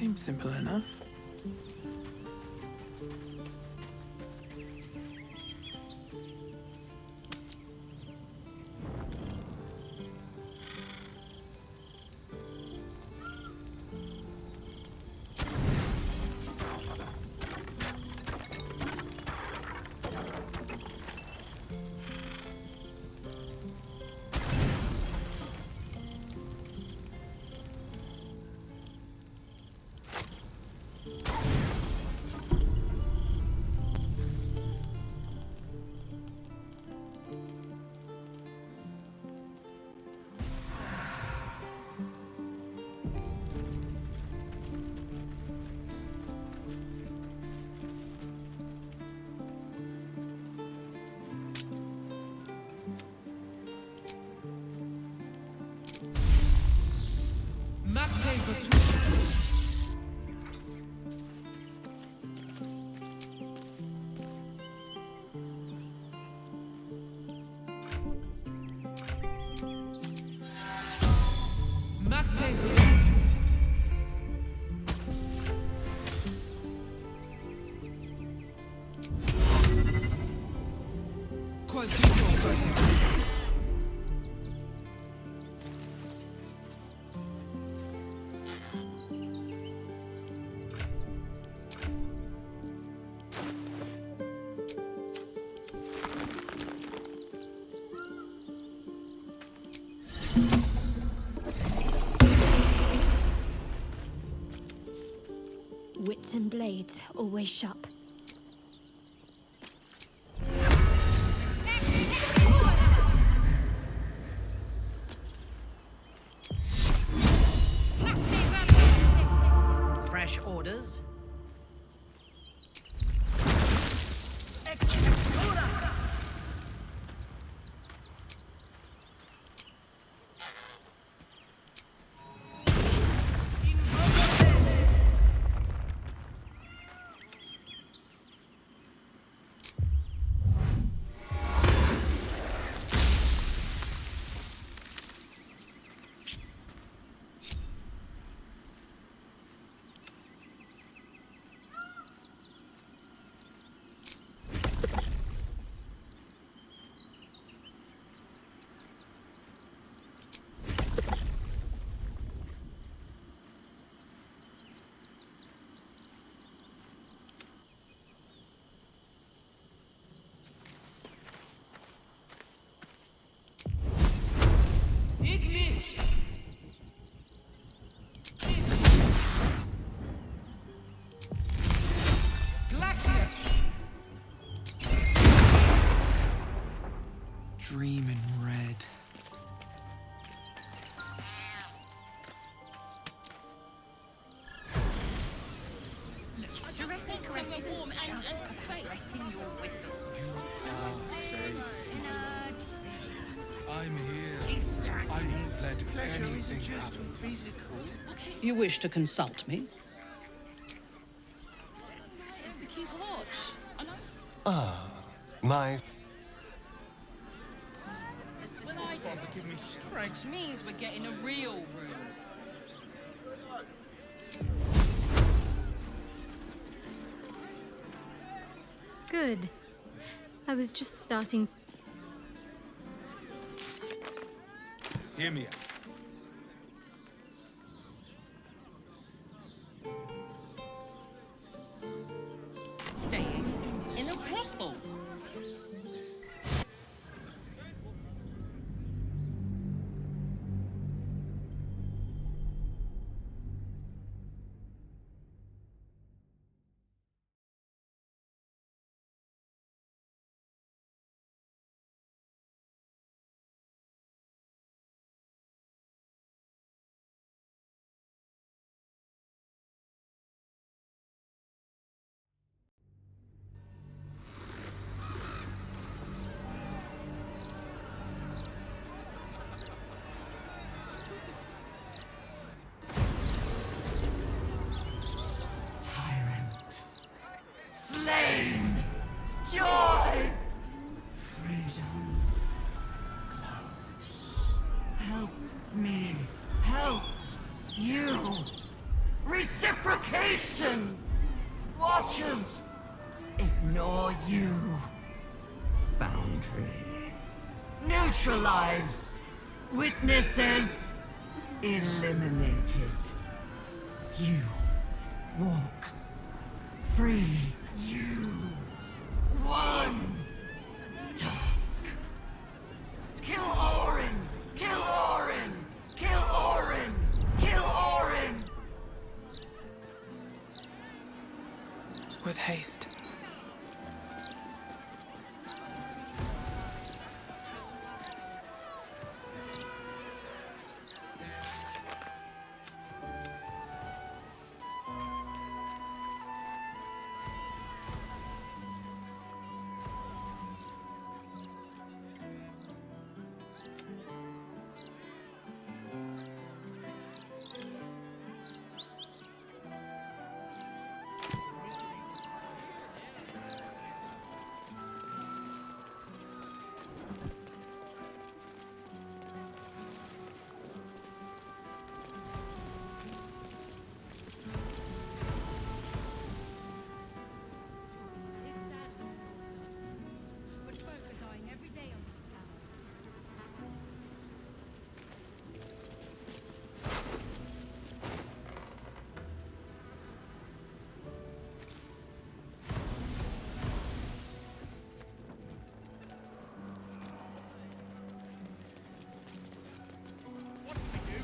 Seems simple enough. Wits and blades, always sharp. Fresh orders? Dream in red. I'm here. I won't let anything happen. You wish to consult me? My Give me strength. Which means we're getting a real room. Good. I was just starting. Hear me out. Staying in a brothel. Slain! Joy! Freedom. Close. Help me. Help you. Reciprocate! nor you. Foundry. Neutralized. Witnesses eliminated. You walk free. You won. Task. Kill Orin! Kill Orin! Kill Orin! Kill Orin! With haste. But folk are dying every day on this planet. What can we do?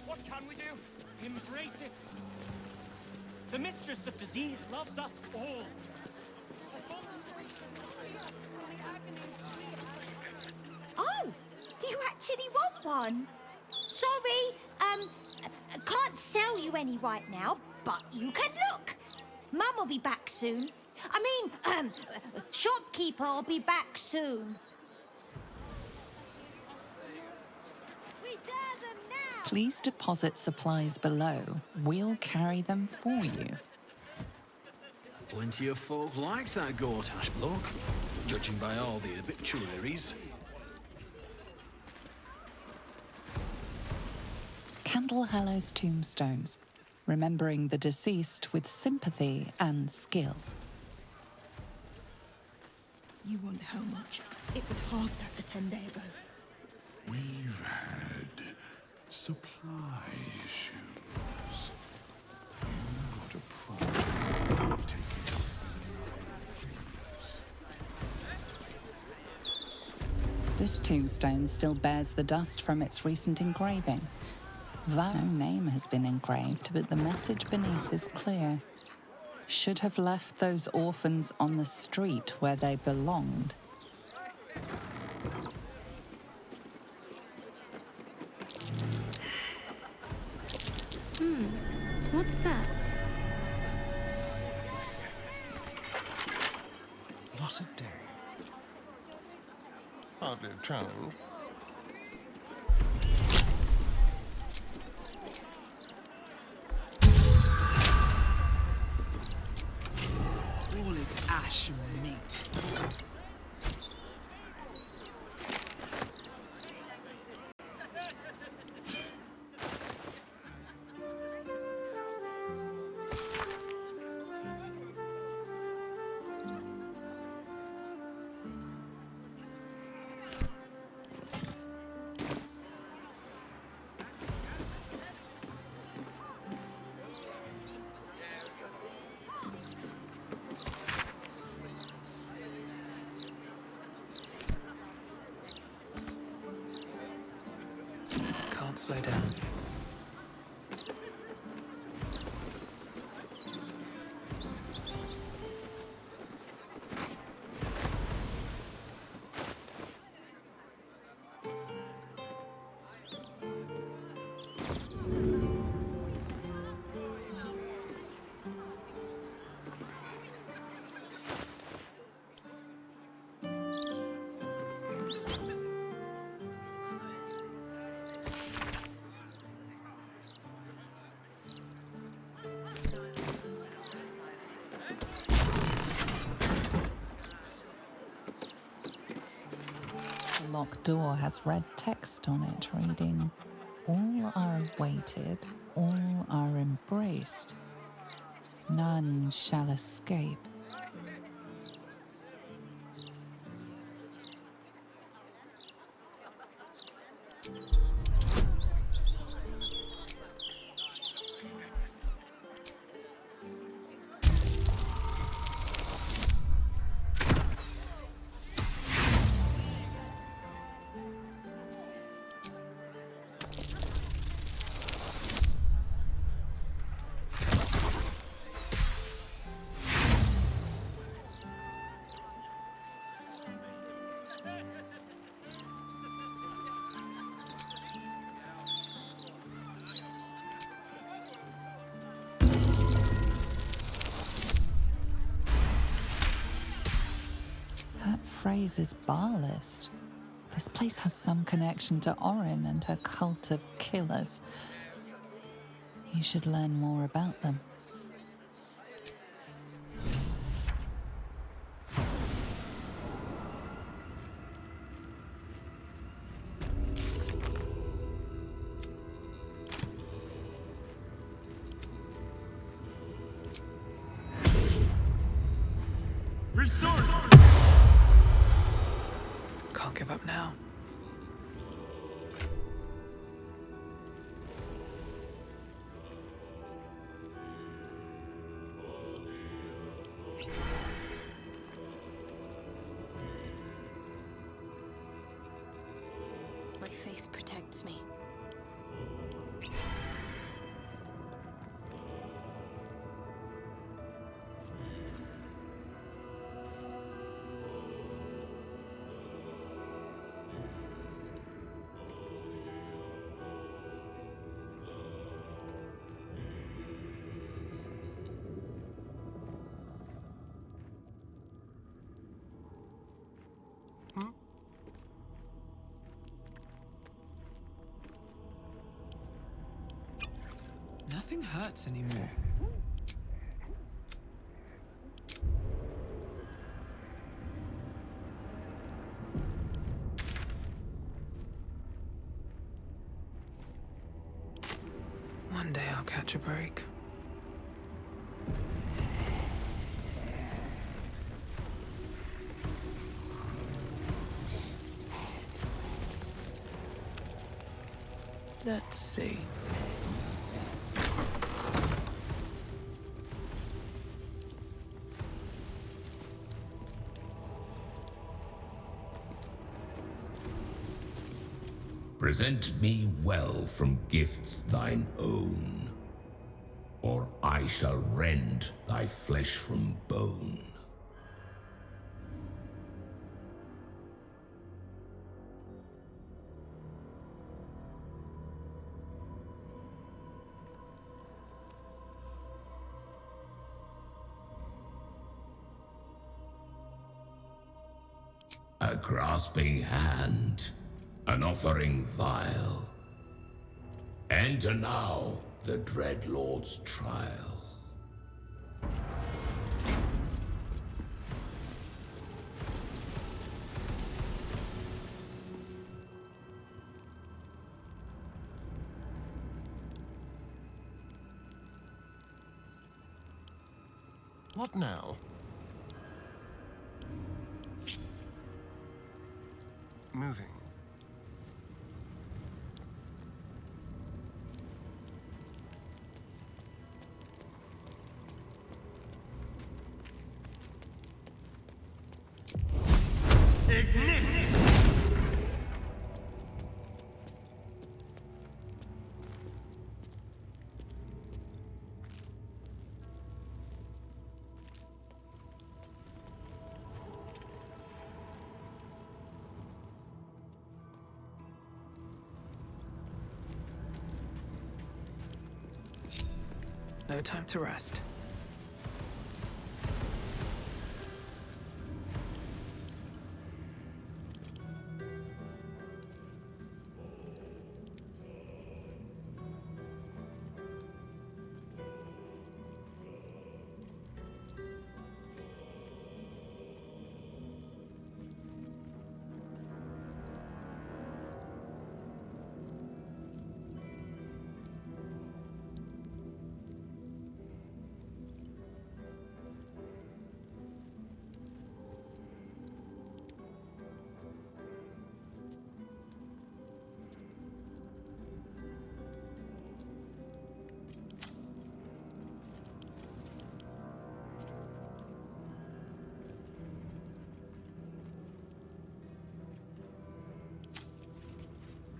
What can we do? Embrace it. The mistress of disease loves us all. Oh, do you actually want one? Sorry, I can't sell you any right now, but you can look. Mum will be back soon. I mean, shopkeeper will be back soon. Reserve them now. Please deposit supplies below. We'll carry them for you. Plenty of folk like that Gortash bloke, judging by all the obituaries. Candle Hallow's tombstones, remembering the deceased with sympathy and skill. You want how much? It was half that 10 days ago. We've had supply issues. You got a problem. Take it. This tombstone still bears the dust from its recent engraving. No name has been engraved, but the message beneath is clear. Should have left those orphans on the street where they belonged. What's that? What a day. Hardly a child. All is ash and meat. Can't slow down. The locked door has red text on it reading, "All are awaited, all are embraced. None shall escape." That phrase is bar list. This place has some connection to Orin and her cult of killers. You should learn more about them. Can't give up now. My faith protects me. Nothing hurts anymore. One day I'll catch a break. Let's see. Present me well from gifts thine own, or I shall rend thy flesh from bone. A grasping hand, an offering vile. Enter now the Dread Lord's trial. What now? Moving. No time to rest.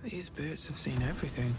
These boots have seen everything.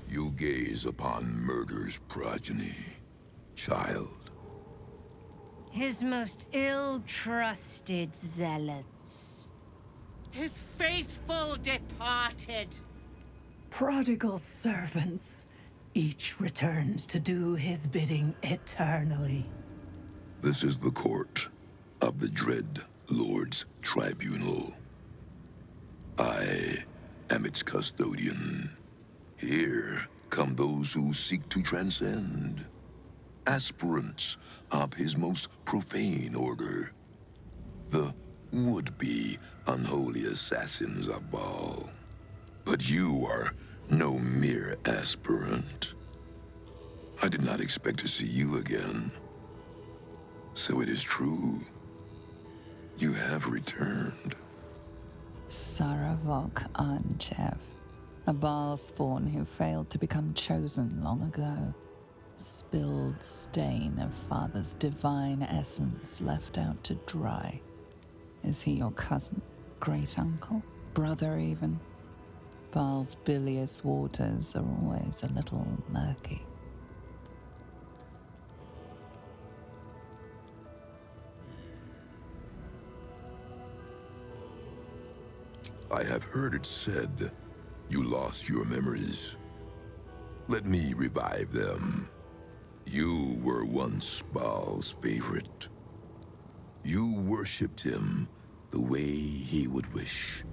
You gaze upon murder's progeny, child. His most ill-trusted zealots. His faithful departed. Prodigal servants, each returned to do his bidding eternally. This is the court of the Dread Lord's Tribunal. I am its custodian. Here come those who seek to transcend, aspirants of his most profane order, the would-be unholy assassins of Baal. But you are no mere aspirant. I did not expect to see you again. So it is true. You have returned. Saravok Anchev, a Baal spawn who failed to become chosen long ago. Spilled stain of Father's divine essence left out to dry. Is he your cousin? Great-uncle? Brother even? Baal's bilious waters are always a little murky. I have heard it said you lost your memories. Let me revive them. You were once Baal's favorite. You worshipped him the way he would wish.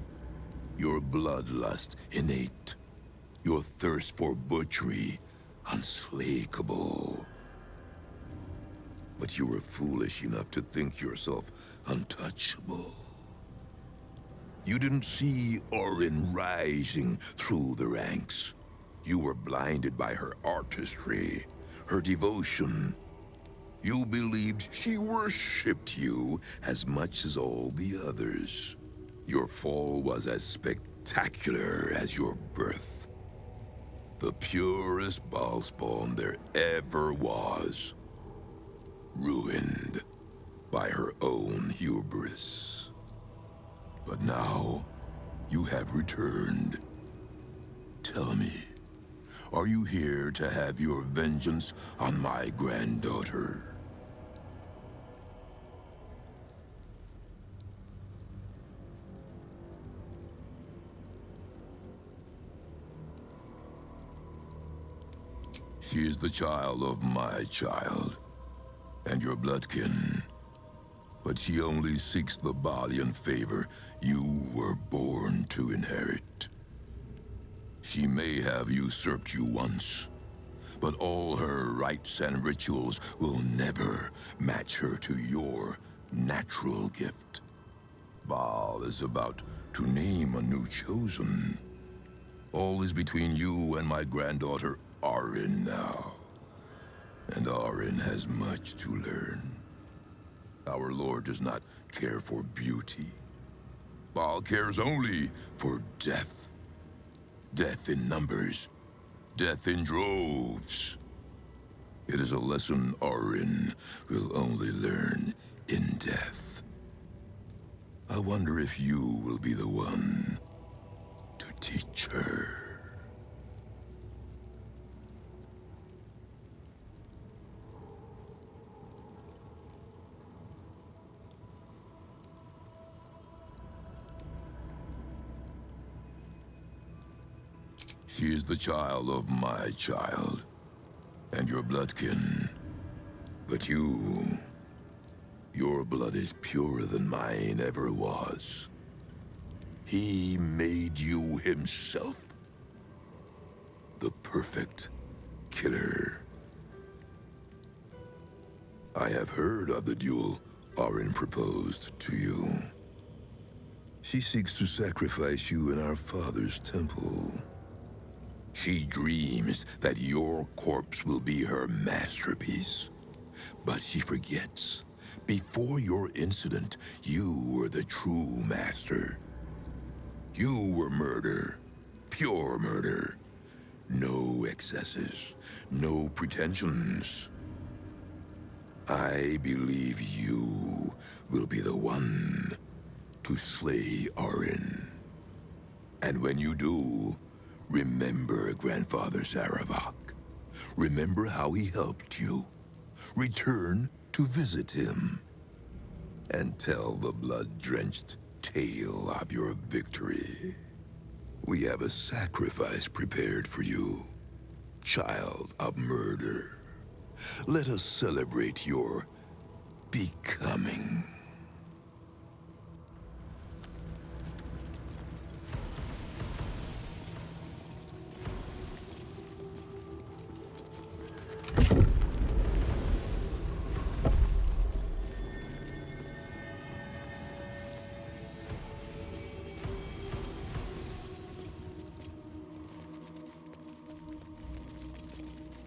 Your bloodlust innate. Your thirst for butchery unslakable. But you were foolish enough to think yourself untouchable. You didn't see Orin rising through the ranks. You were blinded by her artistry, her devotion. You believed she worshipped you as much as all the others. Your fall was as spectacular as your birth. The purest Baalspawn there ever was. Ruined by her own hubris. But now, you have returned. Tell me, are you here to have your vengeance on my granddaughter? She is the child of my child, and your bloodkin. But she only seeks the Baalian favor you were born to inherit. She may have usurped you once, but all her rites and rituals will never match her to your natural gift. Baal is about to name a new chosen. All is between you and my granddaughter, Arin, now. And Arin has much to learn. Our Lord does not care for beauty. Baal cares only for death. Death in numbers. Death in droves. It is a lesson Arin will only learn in death. I wonder if you will be the one to teach her. She is the child of my child, and your bloodkin. But you... your blood is purer than mine ever was. He made you himself. The perfect killer. I have heard of the duel Arin proposed to you. She seeks to sacrifice you in our father's temple. She dreams that your corpse will be her masterpiece. But she forgets, before your incident, you were the true master. You were murder, pure murder. No excesses, no pretensions. I believe you will be the one to slay Arin. And when you do, remember Grandfather Saravak. Remember how he helped you. Return to visit him. And tell the blood-drenched tale of your victory. We have a sacrifice prepared for you, child of murder. Let us celebrate your becoming.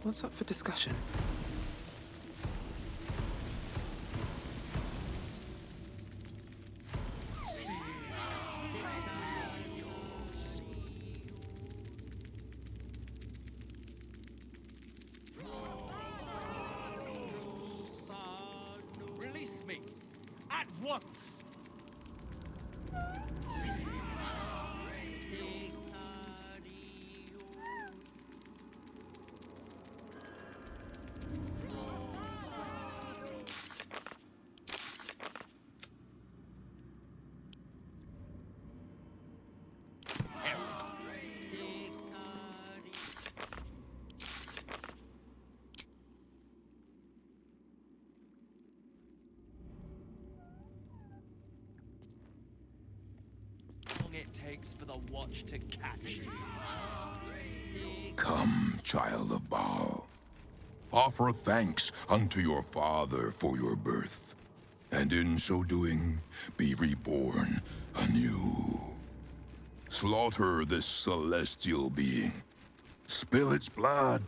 What's up for discussion? Release me! At once! It takes for the watch to catch you. Come, child of Baal. Offer thanks unto your father for your birth, and in so doing, be reborn anew. Slaughter this celestial being. Spill its blood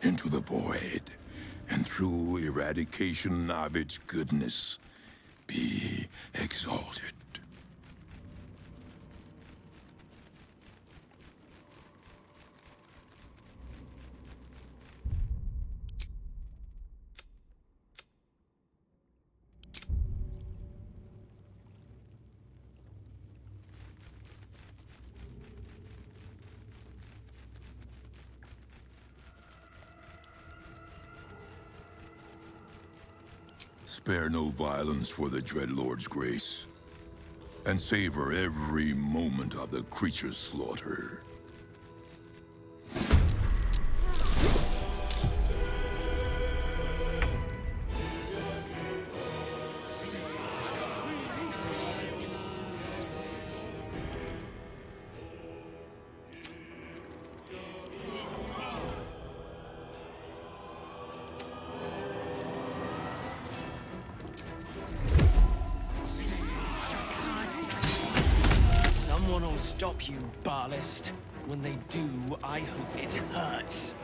into the void, and through eradication of its goodness, be exalted. Spare no violence for the Dreadlord's grace, and savor every moment of the creature's slaughter. stop you, Barlist. When they do, I hope it hurts.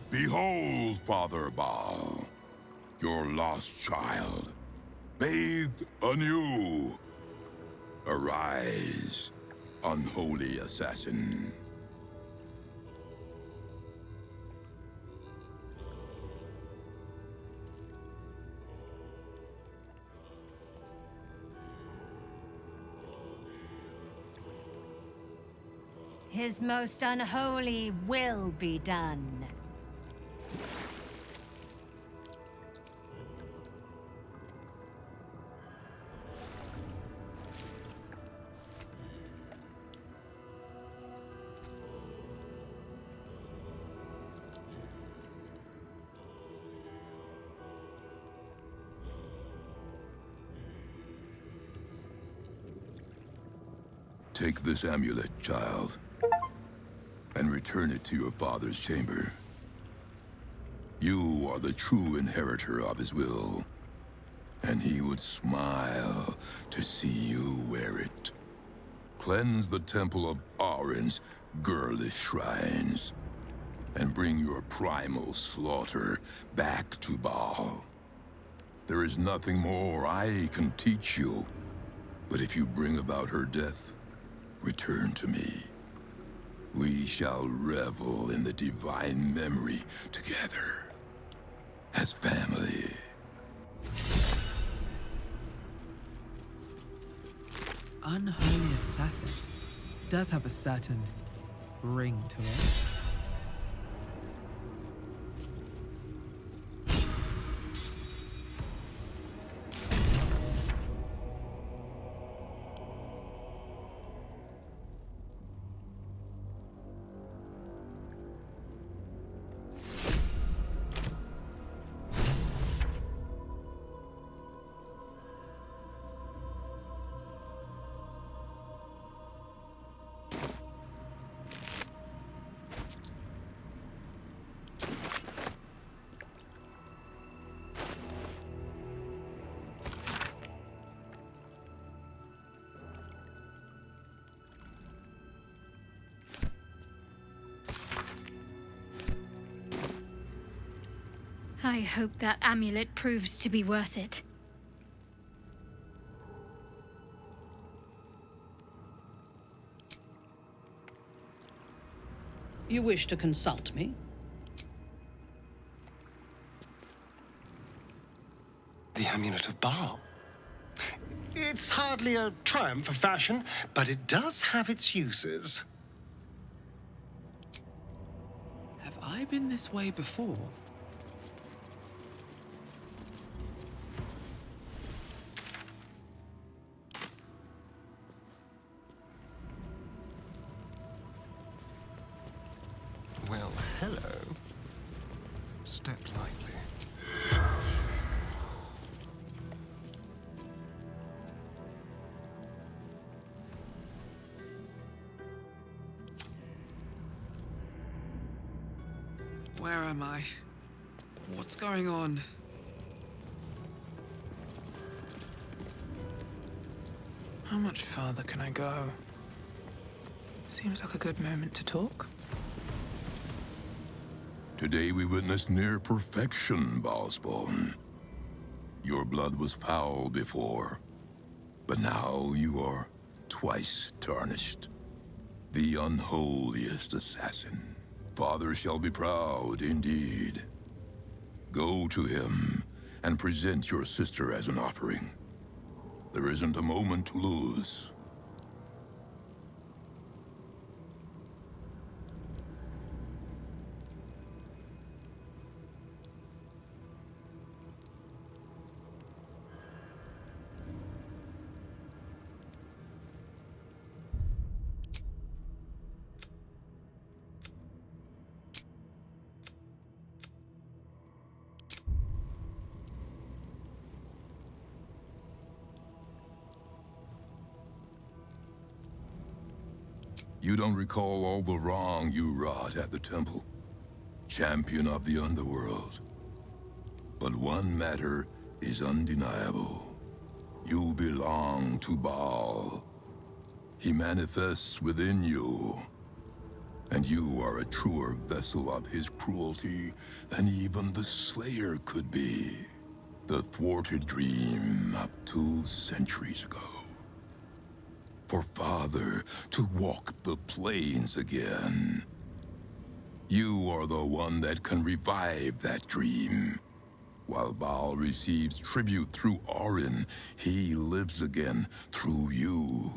Behold, Father Baal, your lost child, bathed anew. Arise, unholy assassin. His most unholy will be done. Take this amulet, child, and return it to your father's chamber. You are the true inheritor of his will, and he would smile to see you wear it. Cleanse the temple of Auron's girlish shrines, and bring your primal slaughter back to Baal. There is nothing more I can teach you, but if you bring about her death, return to me. We shall revel in the divine memory together, as family. Unholy assassin does have a certain ring to it. I hope that amulet proves to be worth it. You wish to consult me? The Amulet of Baal. It's hardly a triumph of fashion, but it does have its uses. Have I been this way before? Well, hello. Step lightly. Where am I? What's going on? How much farther can I go? Seems like a good moment to talk. Today we witnessed near perfection, Baalspawn. Your blood was foul before, but now you are twice tarnished. The unholiest assassin. Father shall be proud indeed. Go to him and present your sister as an offering. There isn't a moment to lose. You don't recall all the wrong you wrought at the temple, champion of the underworld. But one matter is undeniable. You belong to Baal. He manifests within you, and you are a truer vessel of his cruelty than even the Slayer could be. The thwarted dream of 2 centuries ago. For Father to walk the plains again. You are the one that can revive that dream. While Baal receives tribute through Orin, he lives again through you.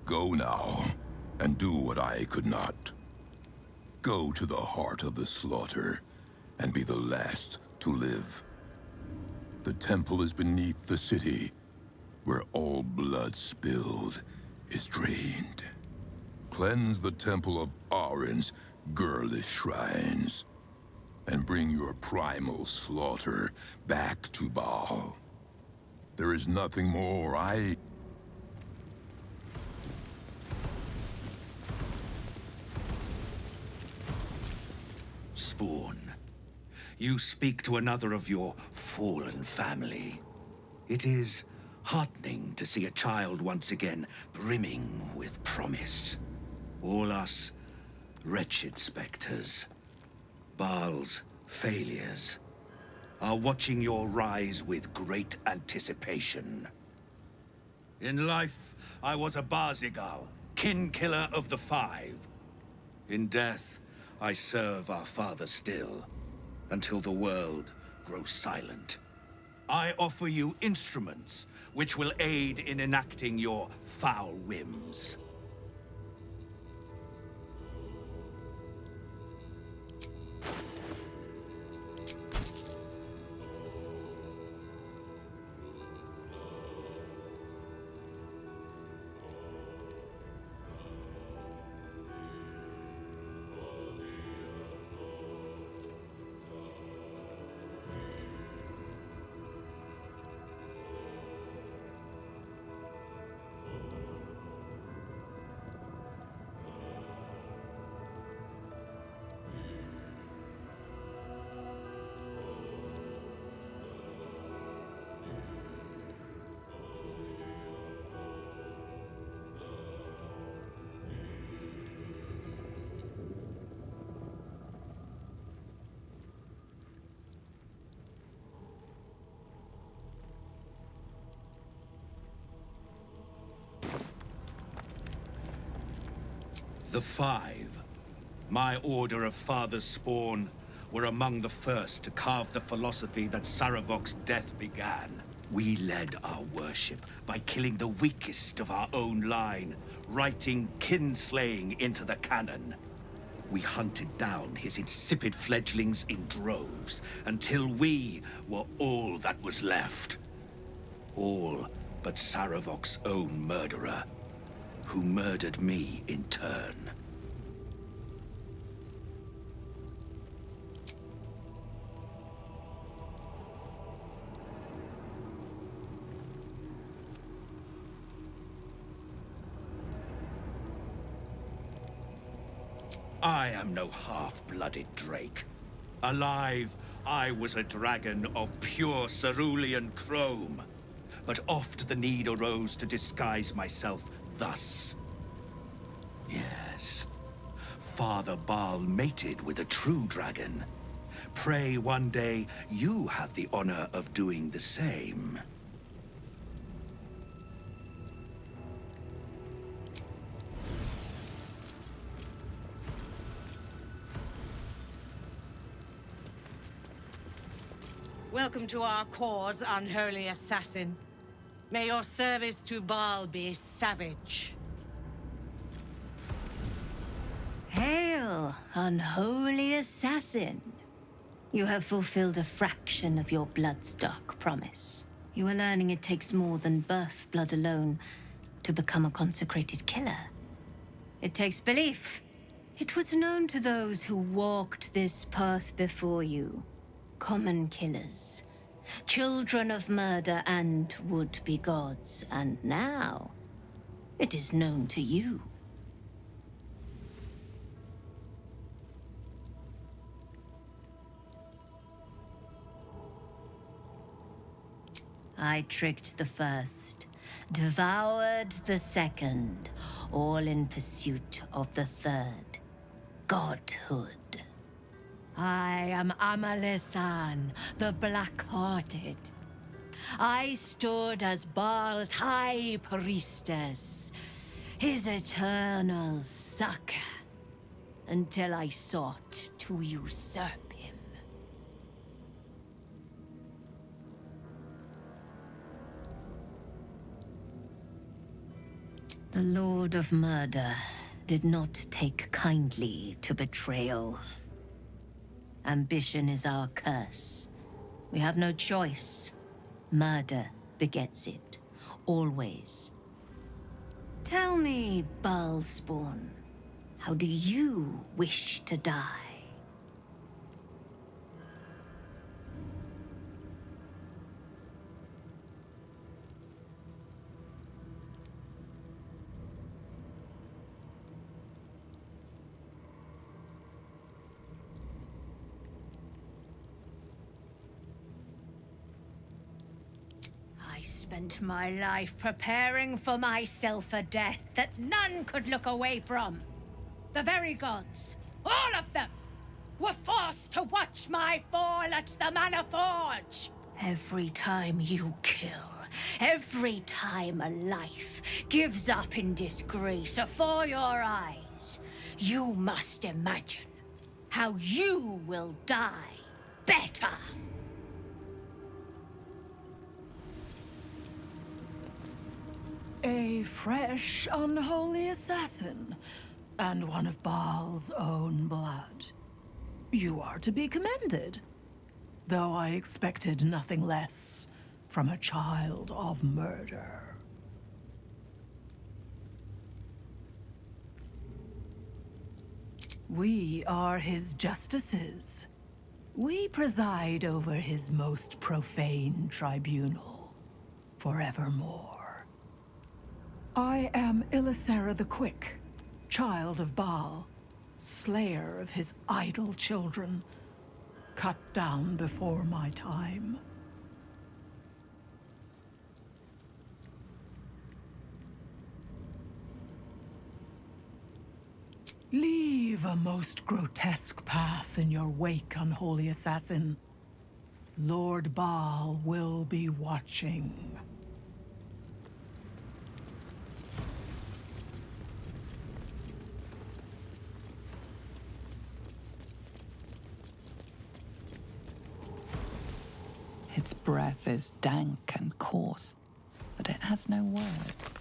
Go now, and do what I could not. Go to the heart of the slaughter, and be the last to live. The temple is beneath the city, where all blood spilled is drained. Cleanse the temple of Orin's girlish shrines, and bring your primal slaughter back to Baal. There is nothing more Spawn, you speak to another of your fallen family. It is heartening to see a child once again brimming with promise. All us wretched specters, Baal's failures, are watching your rise with great anticipation. In life, I was a Barzigal, kin killer of the 5. In death, I serve our father still, until the world grows silent. I offer you instruments which will aid in enacting your foul whims. The 5, my order of father's spawn, were among the first to carve the philosophy that Saravok's death began. We led our worship by killing the weakest of our own line, writing kinslaying into the canon. We hunted down his insipid fledglings in droves, until we were all that was left. All but Saravok's own murderer, who murdered me in turn. I am no half-blooded Drake. Alive, I was a dragon of pure cerulean chrome. But oft the need arose to disguise myself thus. Yes, Father Baal mated with a true dragon. Pray one day you have the honor of doing the same. Welcome to our cause, unholy assassin. May your service to Baal be savage. Hail, unholy assassin. You have fulfilled a fraction of your bloodstock promise. You are learning it takes more than birth blood alone to become a consecrated killer. It takes belief. It was known to those who walked this path before you. Common killers. Children of murder and would-be gods. And now, it is known to you. I tricked the first, devoured the second, all in pursuit of the third. Godhood. I am Amalesan, the Black-Hearted. I stood as Baal's high priestess, his eternal succor, until I sought to usurp him. The Lord of Murder did not take kindly to betrayal. Ambition is our curse. We have no choice. Murder begets it. Always. Tell me, Baalspawn, how do you wish to die? I spent my life preparing for myself a death that none could look away from. The very gods, all of them, were forced to watch my fall at the Manor Forge. Every time you kill, every time a life gives up in disgrace before your eyes, you must imagine how you will die better. A fresh, unholy assassin, and one of Baal's own blood. You are to be commended, though I expected nothing less from a child of murder. We are his justices. We preside over his most profane tribunal, forevermore. I am Ilisera the Quick, child of Baal, slayer of his idle children, cut down before my time. Leave a most grotesque path in your wake, unholy assassin. Lord Baal will be watching. Its breath is dank and coarse, but it has no words.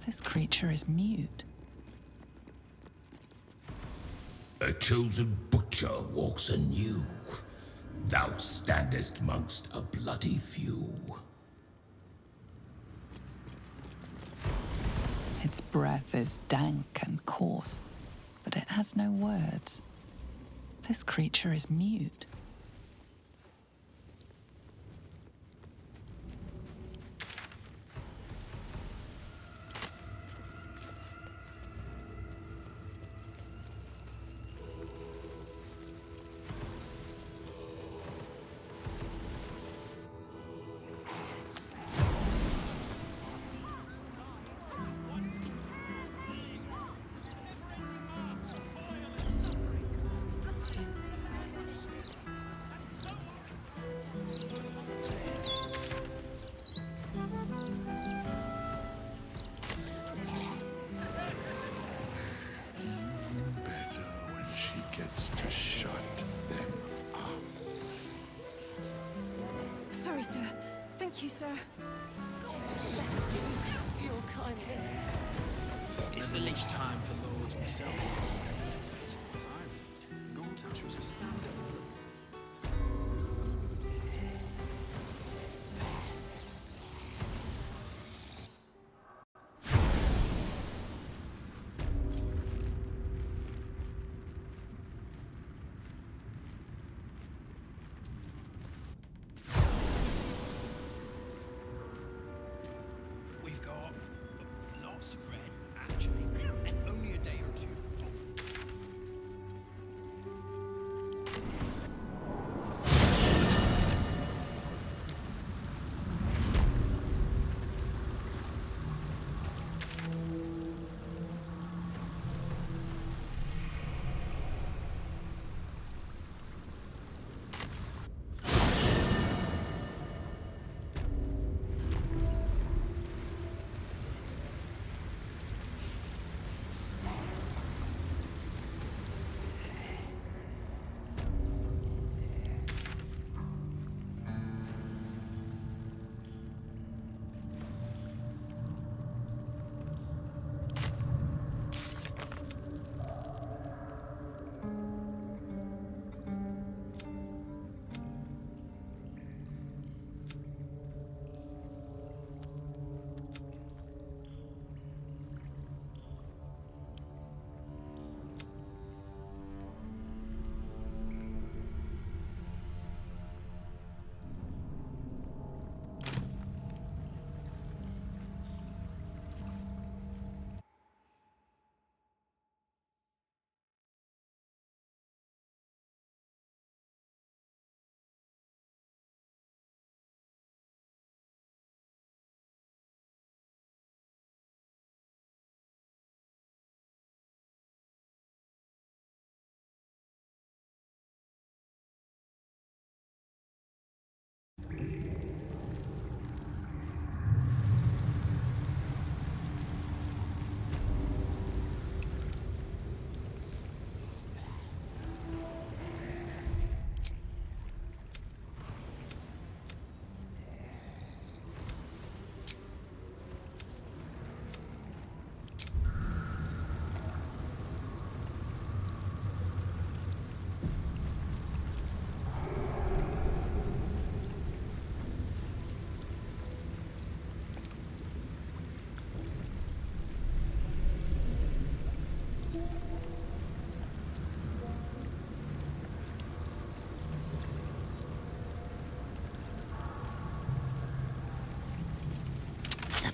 This creature is mute. A chosen butcher walks anew. Thou standest mongst a bloody few. Its breath is dank and coarse, but it has no words. This creature is mute. Sorry, sir. Thank you, sir. God bless you for your kindness. It's the least time for lords myself. Gortash was astounded.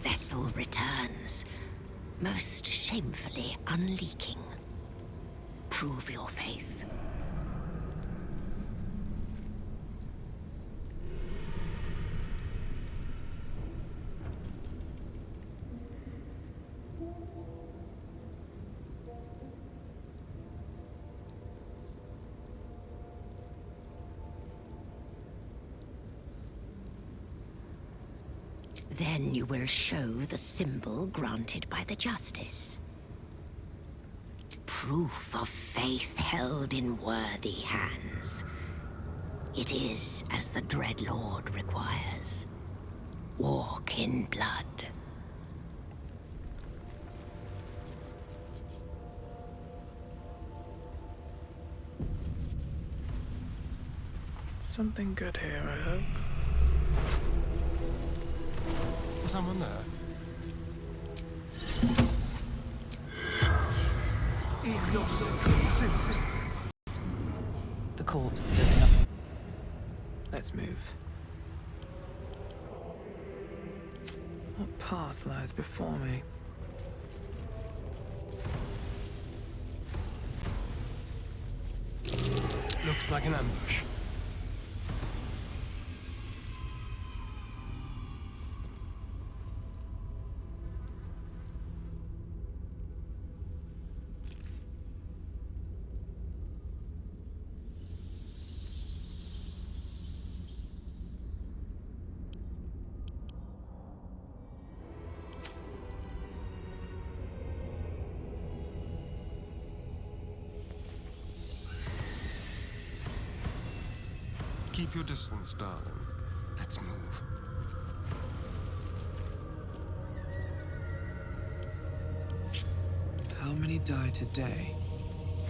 vessel returns, most shamefully unleaking. Prove your faith. Then you will show the symbol granted by the Justice. Proof of faith held in worthy hands. It is as the Dread Lord requires. Walk in blood. Something good here, I hope. Someone there? The corpse does not. Let's move. What path lies before me? Looks like an ambush. Keep your distance, darling. Let's move. How many die today?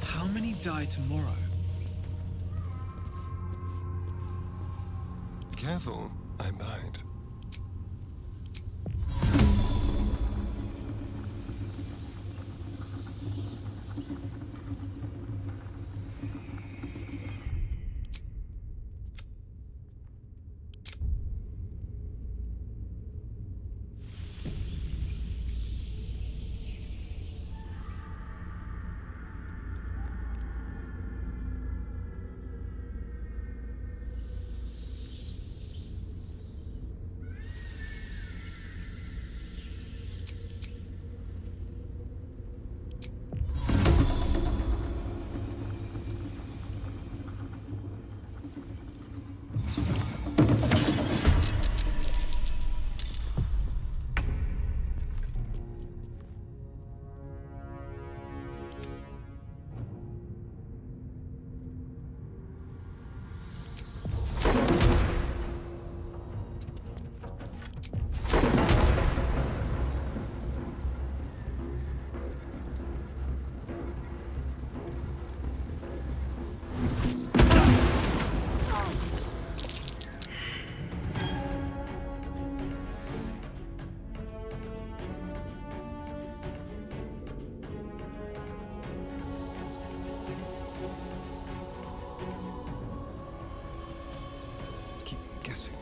How many die tomorrow? Careful, I bite. Keep them guessing.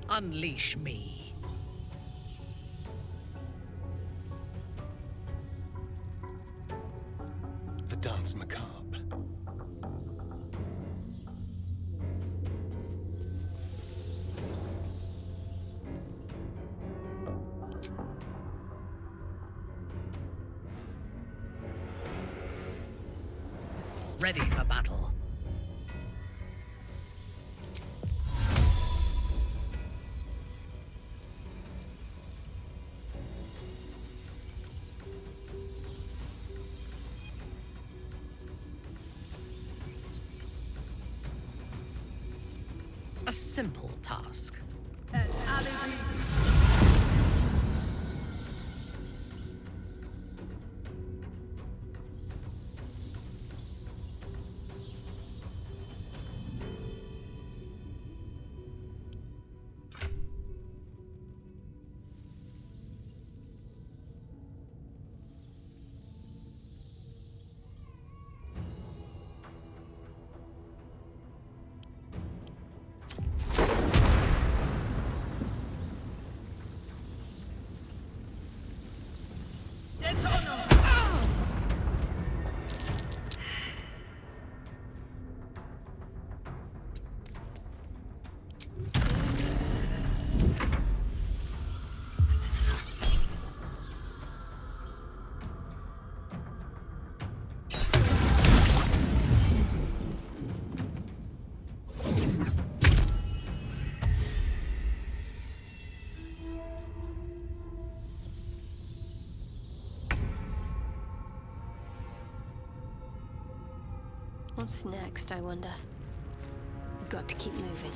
Unleash me. The dance macabre. Ready for battle. A simple task. What's next, I wonder? Got to keep moving.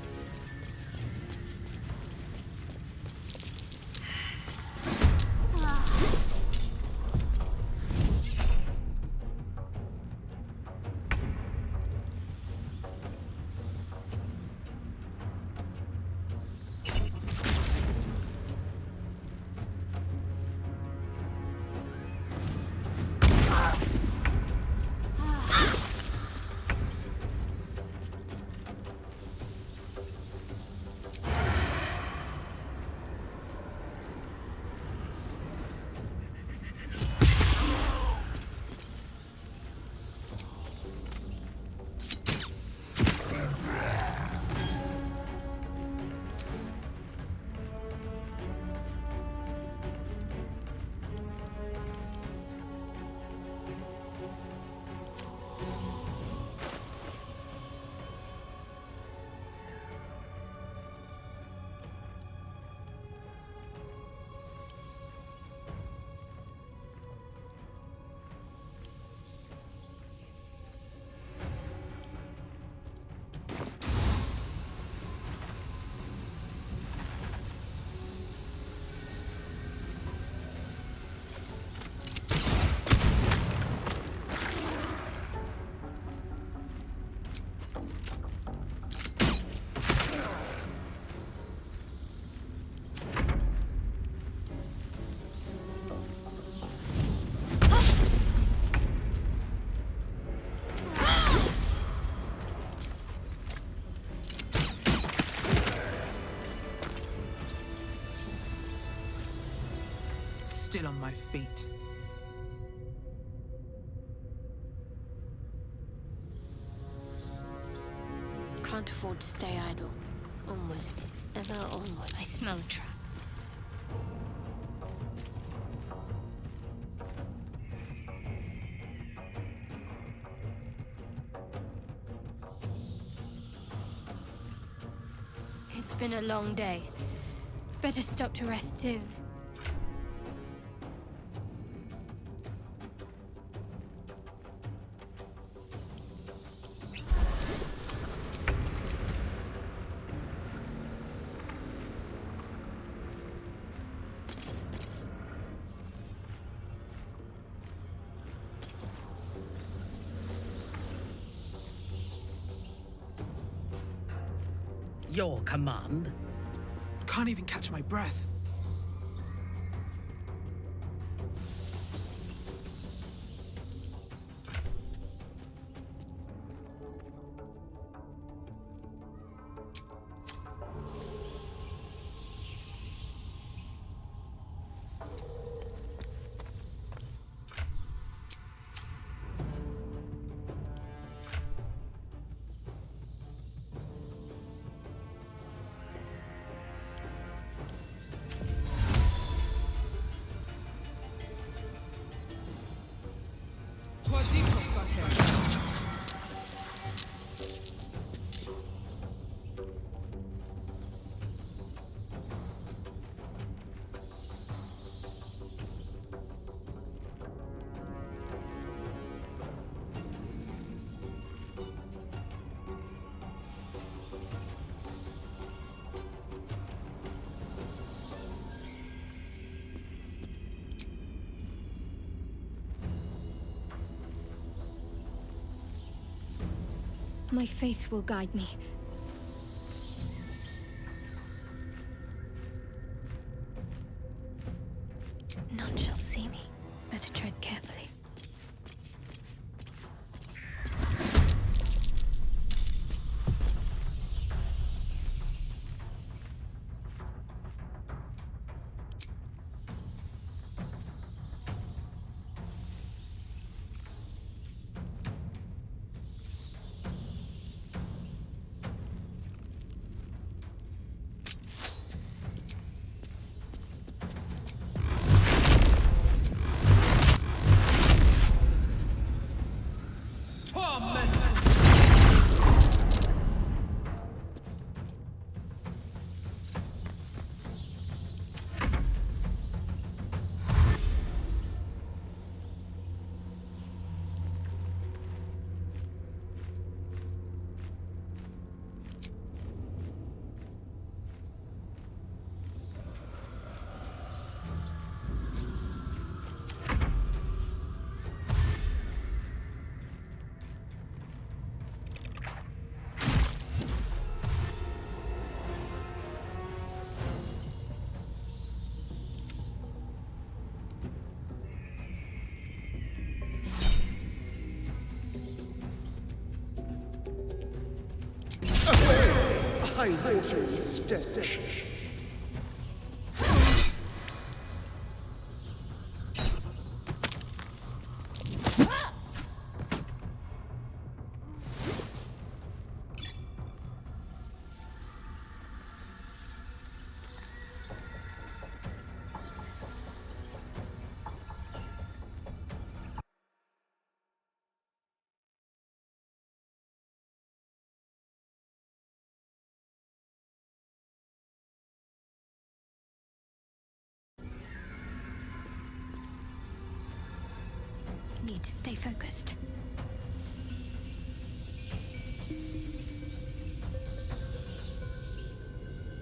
Still on my feet. Can't afford to stay idle. Onward. Ever onward. I smell a trap. It's been a long day. Better stop to rest soon. Your command? Can't even catch my breath. My faith will guide me. None shall see me. Better tread carefully. high water stench. Need to stay focused.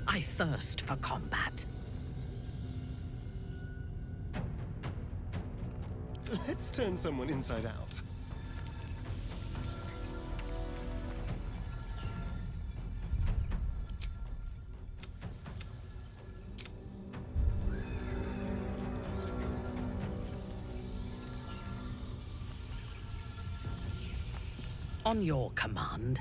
I thirst for combat. Let's turn someone inside out. On your command.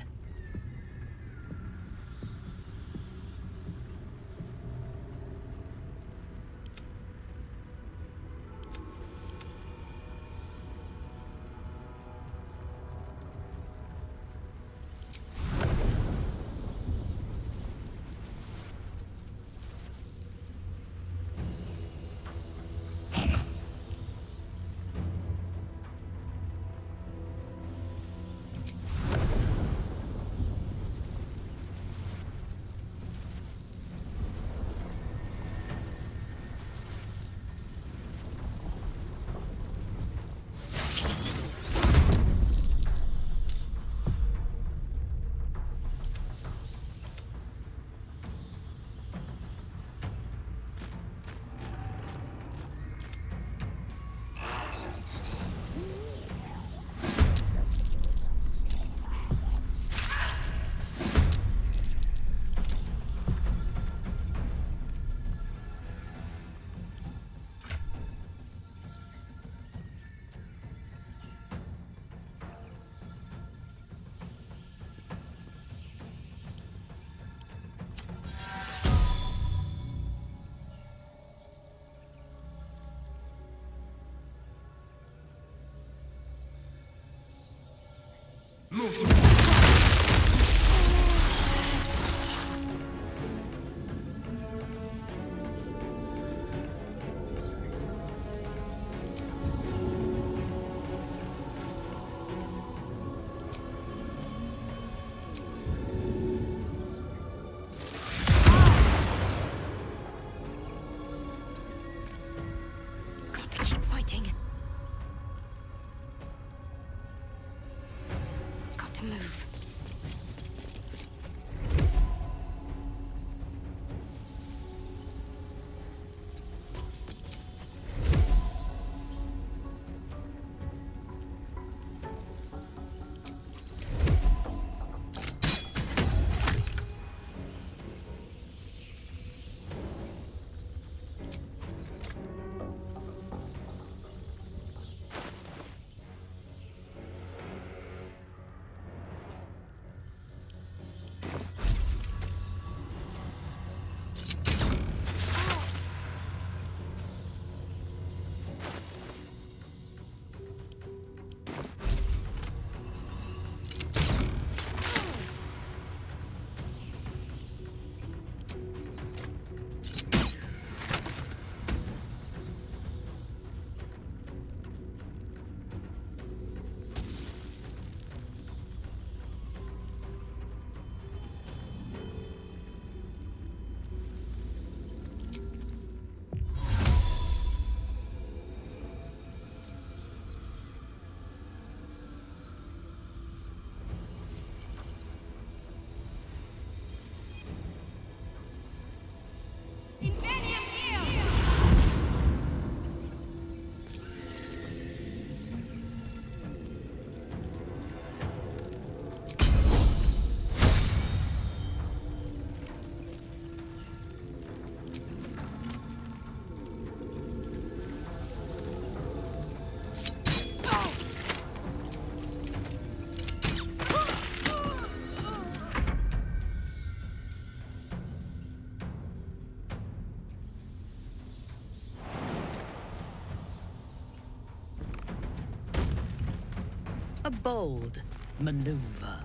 A bold maneuver.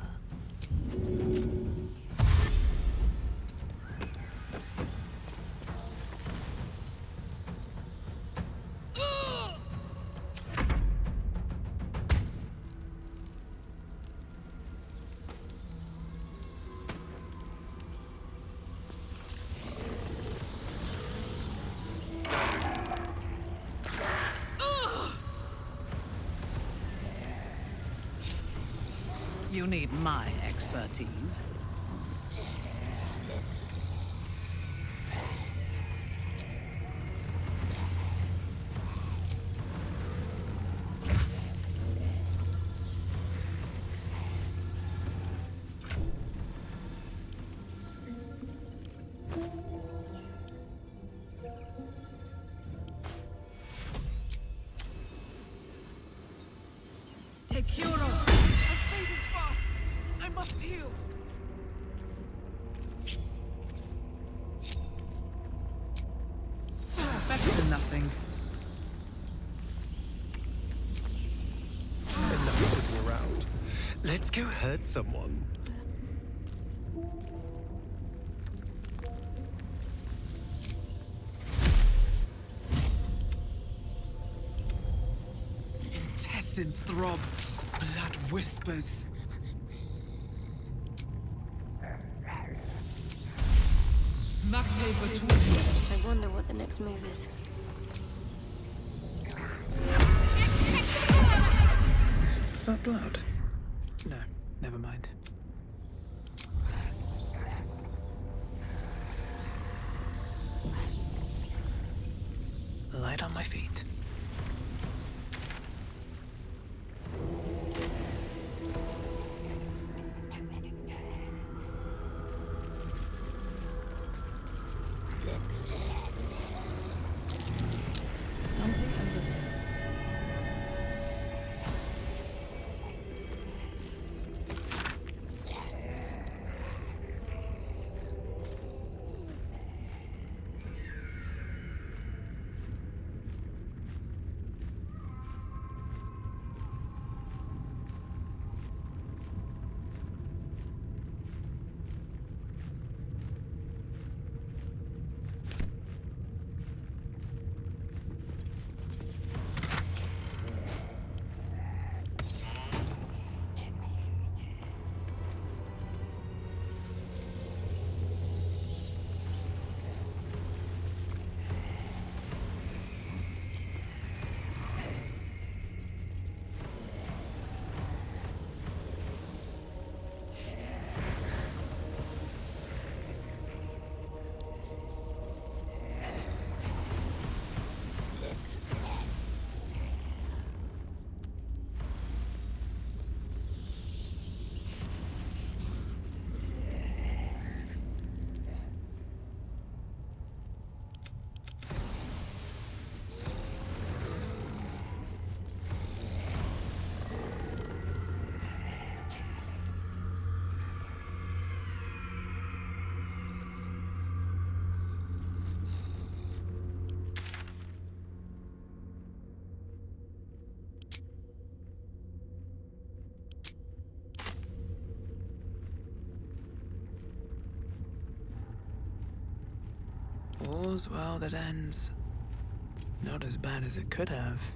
You need my expertise. Take Hero! I'm fading fast! I must heal! Better than nothing. Enough sitting around. Let's go hurt someone. Intestines throb. Blood whispers. I wonder what the next move is. Is that blood? No, never mind. Light on my feet. Something over there. All's well that ends. Not as bad as it could have.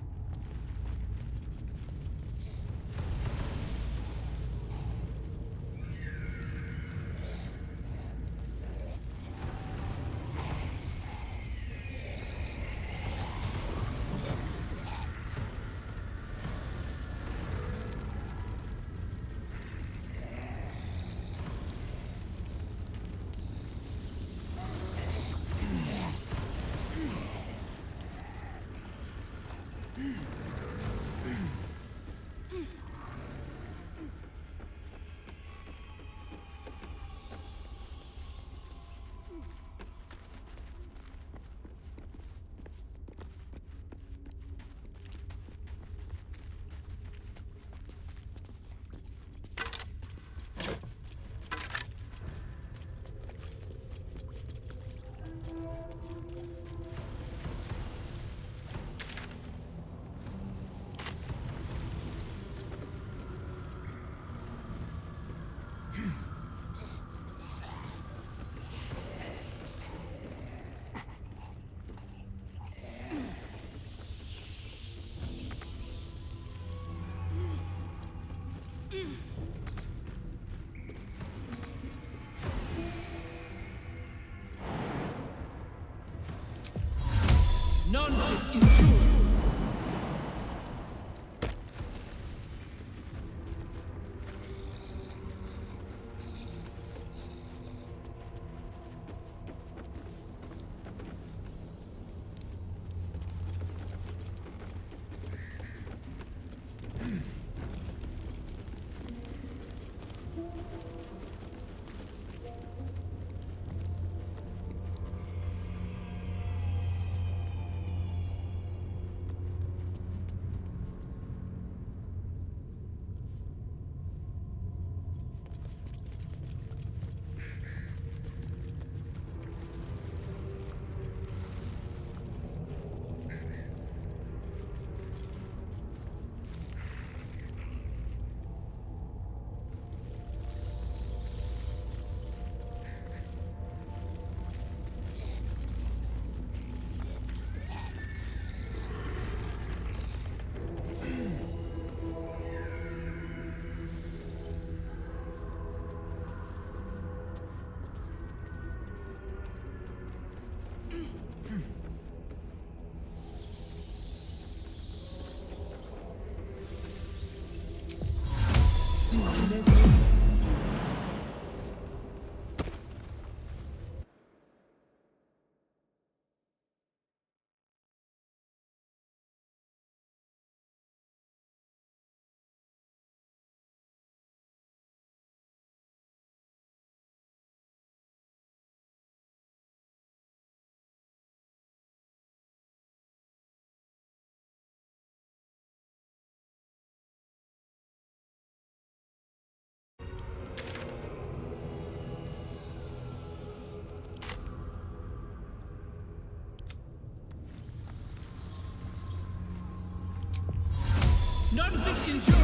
None fit endure.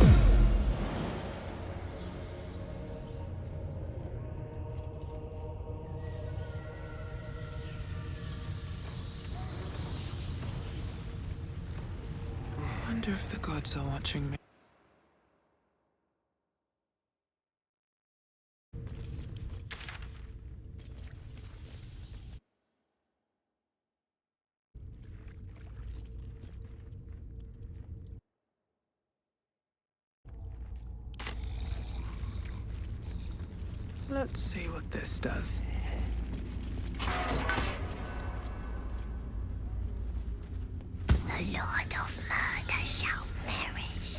Wonder if the gods are watching me. Let's see what this does. The Lord of Murder shall perish.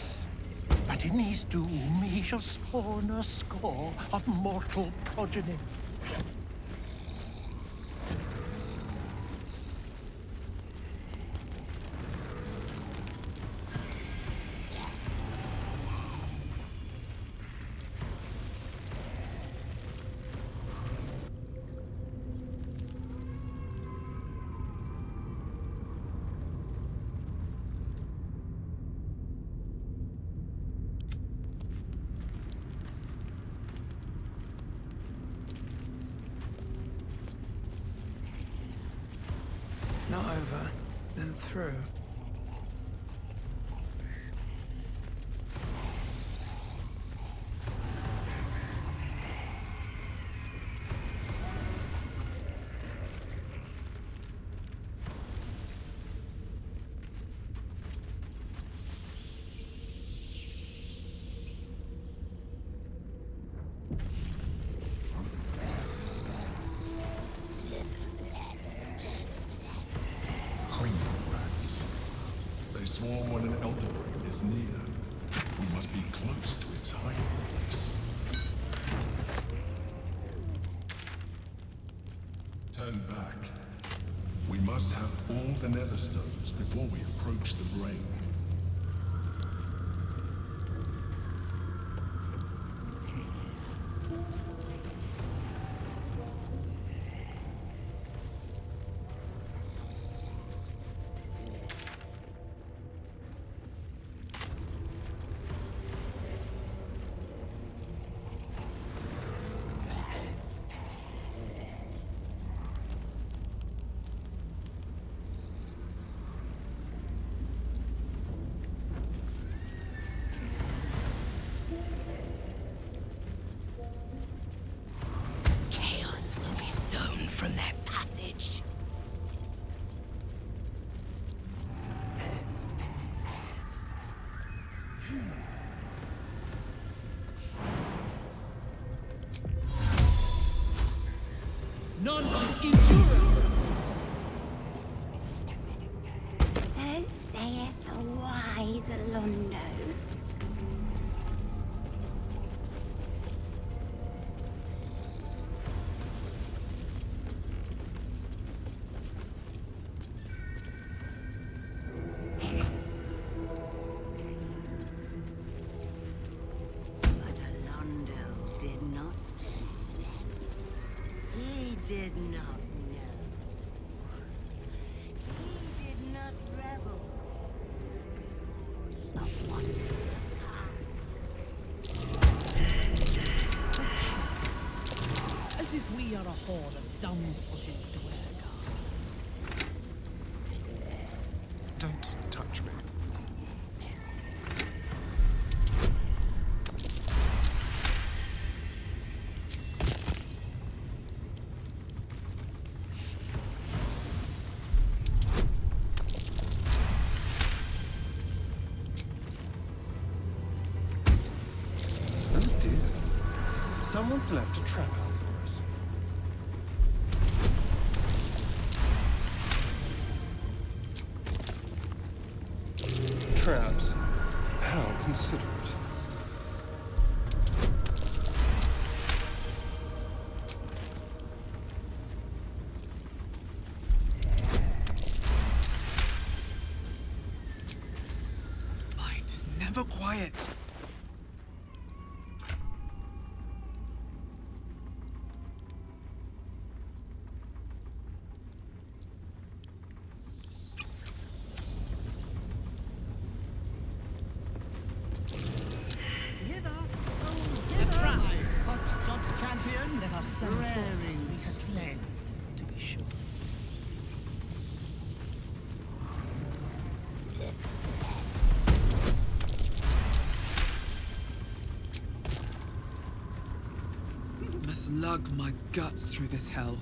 But in his doom he shall spawn a score of mortal progeny. Not over, then through. They swarm when an elder brain is near. We must be close to its hiding place. Turn back. We must have all the nether stones before we approach the brain. None is endurance. So saith the wise Londo. But Londo did not see. He did not know. He did not revel in the glory of what is to come. As if we are a horde of dumb-footed dwergar. Don't touch me. Oh dear. Someone's left a trap out for us. Traps? How considerate. Light, never quiet. A trap! Hot shot champion! Let us send forth to sled, to be sure. Must lug my guts through this hell.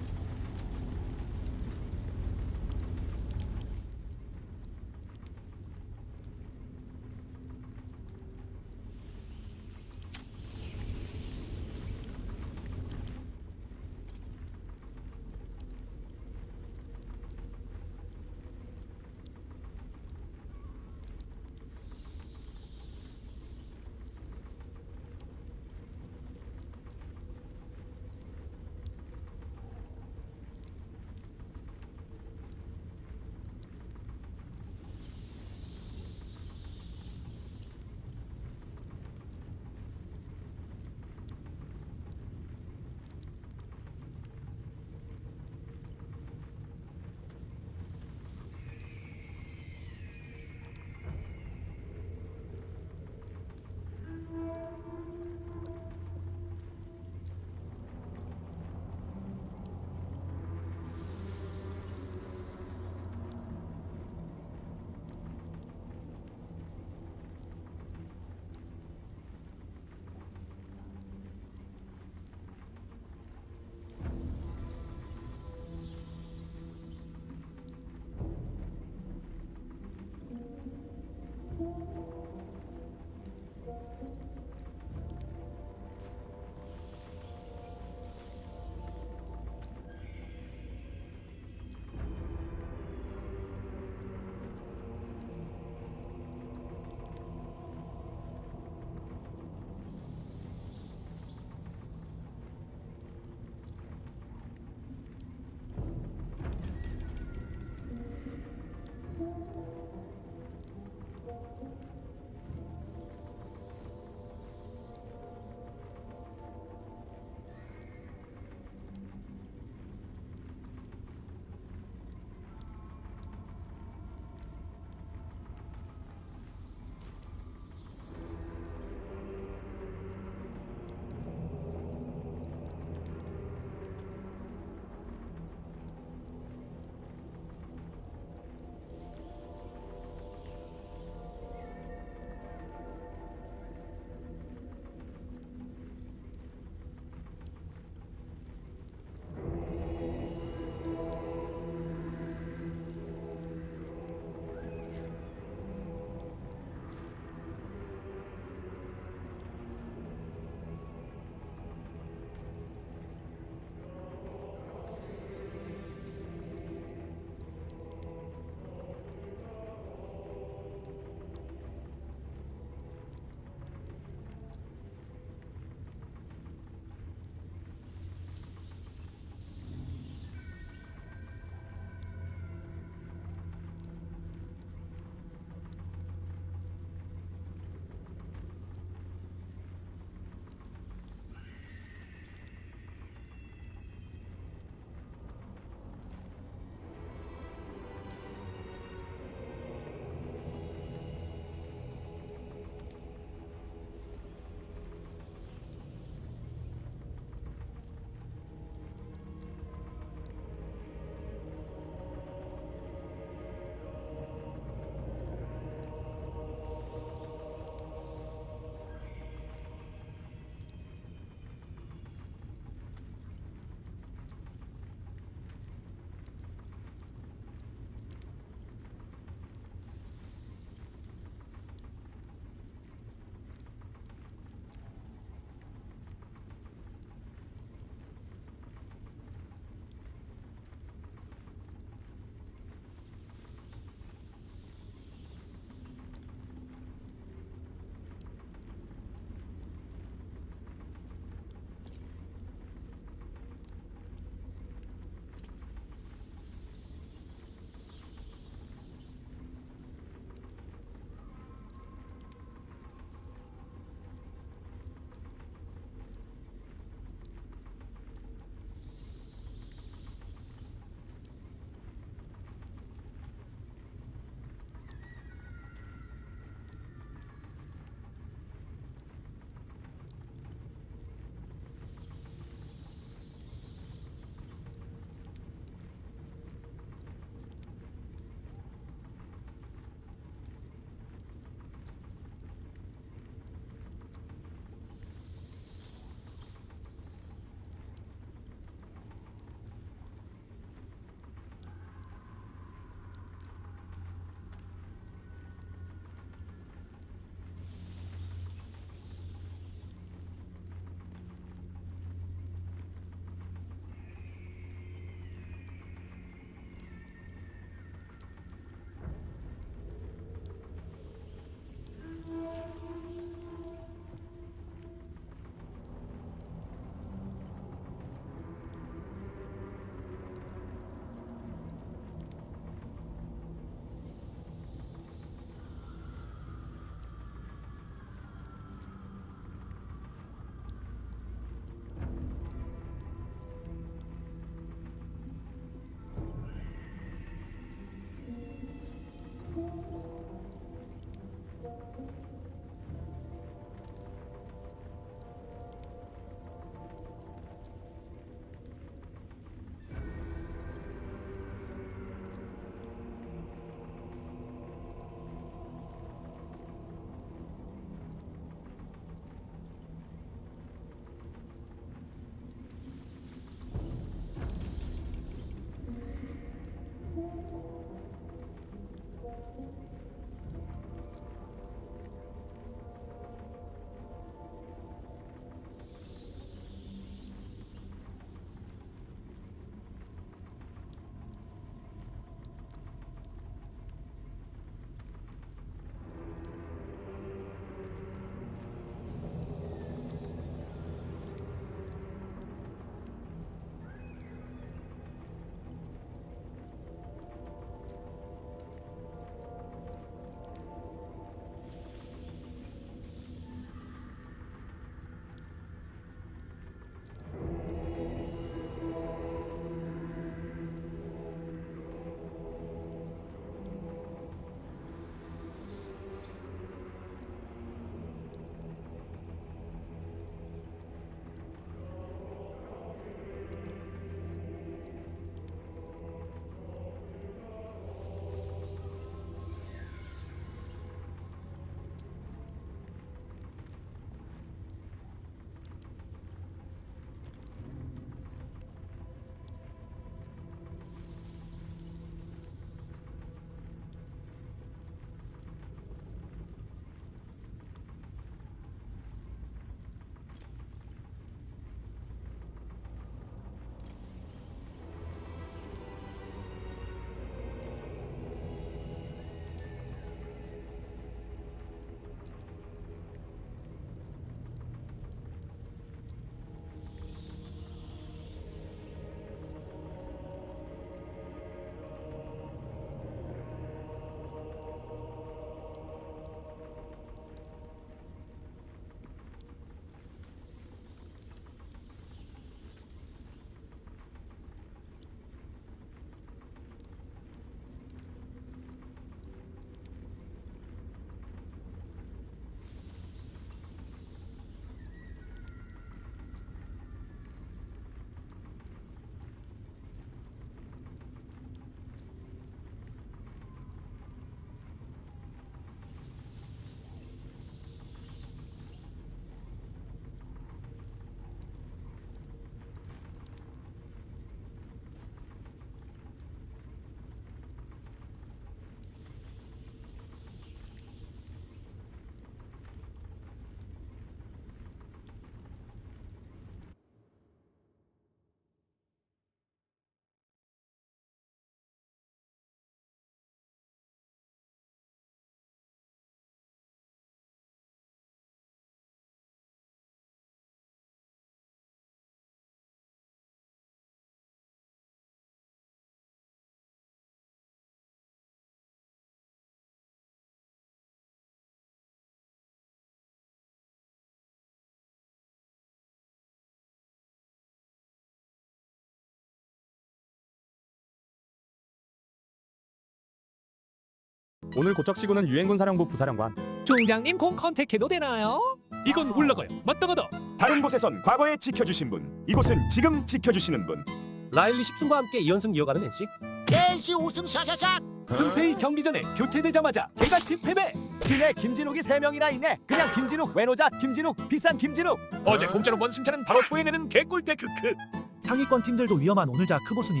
오늘 고척시구는 유엔군 사령부 부사령관. 중장님 공 컨택해도 되나요? 이건 올라가요. 마땅하다. 다른 곳에선 과거에 지켜주신 분, 이곳은 지금 지켜주시는 분. 라일리 10승과 함께 2연승 이어가는 NC. NC 우승 샤샤샥. 승패이 경기 전에 교체되자마자 개같이 패배. 팀에 김진욱이 3명이나 있네. 그냥 김진욱, 외노자 김진욱, 비싼 김진욱. 어제 공짜로 번 승차는 바로 토해내는 개꿀대 크크. 상위권 팀들도 위험한 오늘자 크보 순위.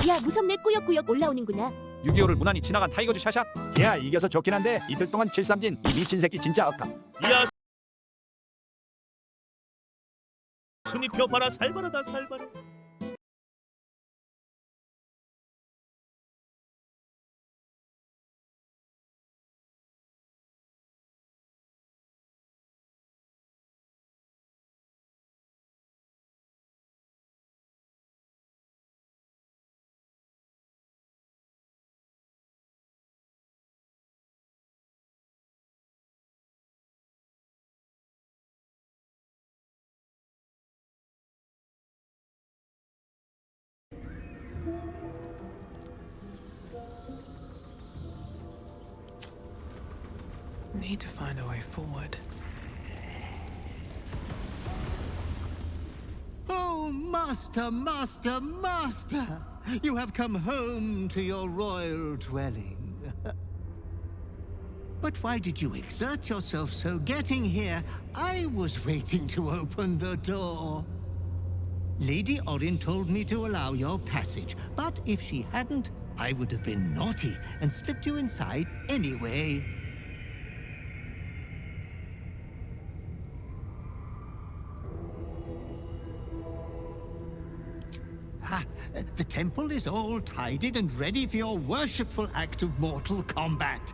야, 무섭네. 꾸역꾸역 올라오는구나. 6.25를 무난히 지나간 타이거즈 샤샥. 야, 이겨서 좋긴 한데 이틀 동안 7-3진 이 미친 새끼 진짜 억까. 야, 순위표 봐라. 살벌하다 살벌해. Need to find a way forward. Oh, master, master, master! You have come home to your royal dwelling. But why did you exert yourself so getting here? I was waiting to open the door. Lady Orin told me to allow your passage, but if she hadn't, I would have been naughty and slipped you inside anyway. The temple is all tidied and ready for your worshipful act of mortal combat.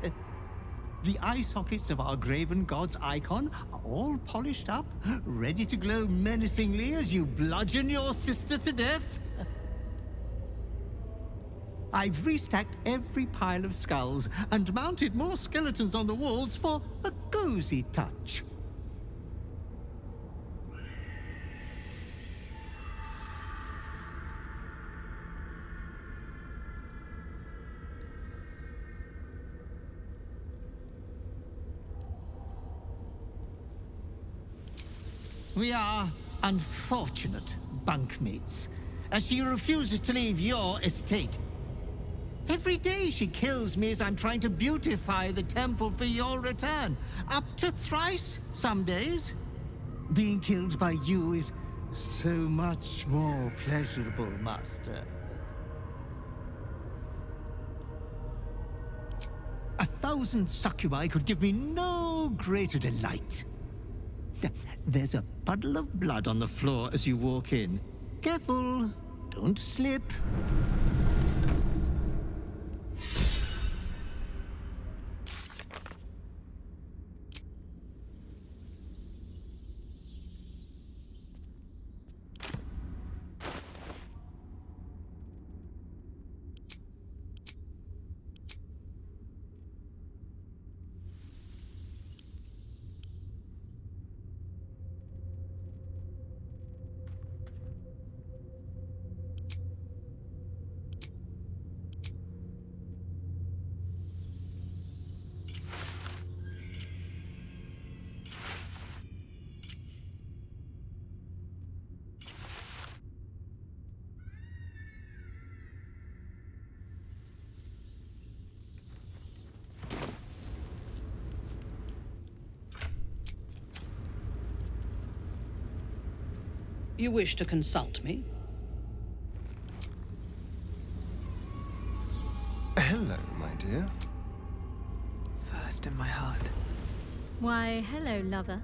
The eye sockets of our graven god's icon are all polished up, ready to glow menacingly as you bludgeon your sister to death. I've restacked every pile of skulls and mounted more skeletons on the walls for a cozy touch. We are unfortunate bunkmates, as she refuses to leave your estate. Every day she kills me as I'm trying to beautify the temple for your return. Up to thrice some days. Being killed by you is so much more pleasurable, master. 1,000 succubi could give me no greater delight. There's a puddle of blood on the floor as you walk in. Careful, don't slip. You wish to consult me? Hello, my dear. First in my heart. Why, hello, lover.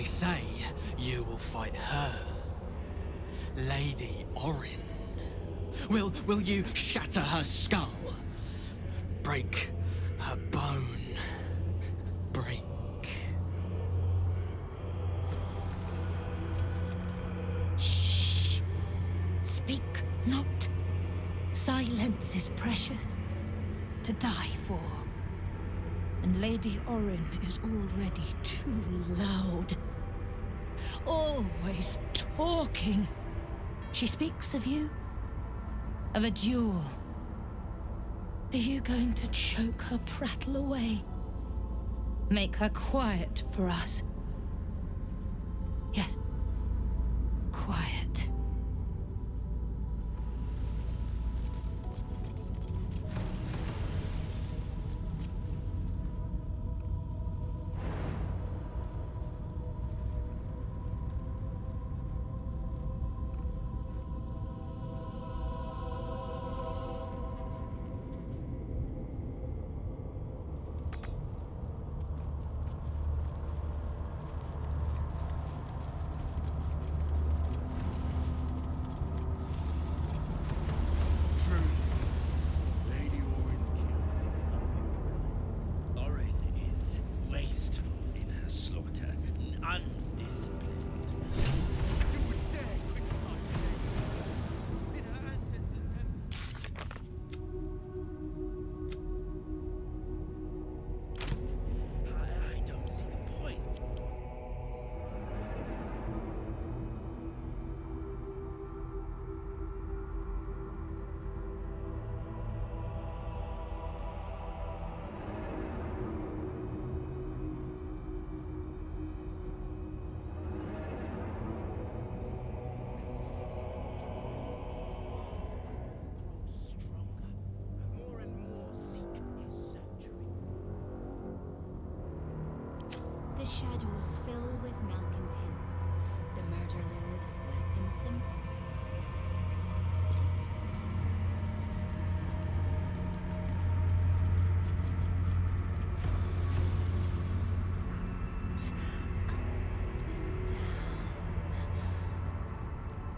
They say you will fight her, Lady Orin. Will you shatter her skull? Break her bone? Break. Shh! Speak not. Silence is precious to die for. And Lady Orin is already too loud. Always talking. She speaks of you, of a duel. Are you going to choke her prattle away? Make her quiet for us? Yes, quiet. The shadows fill with malcontents. The murder lord welcomes them.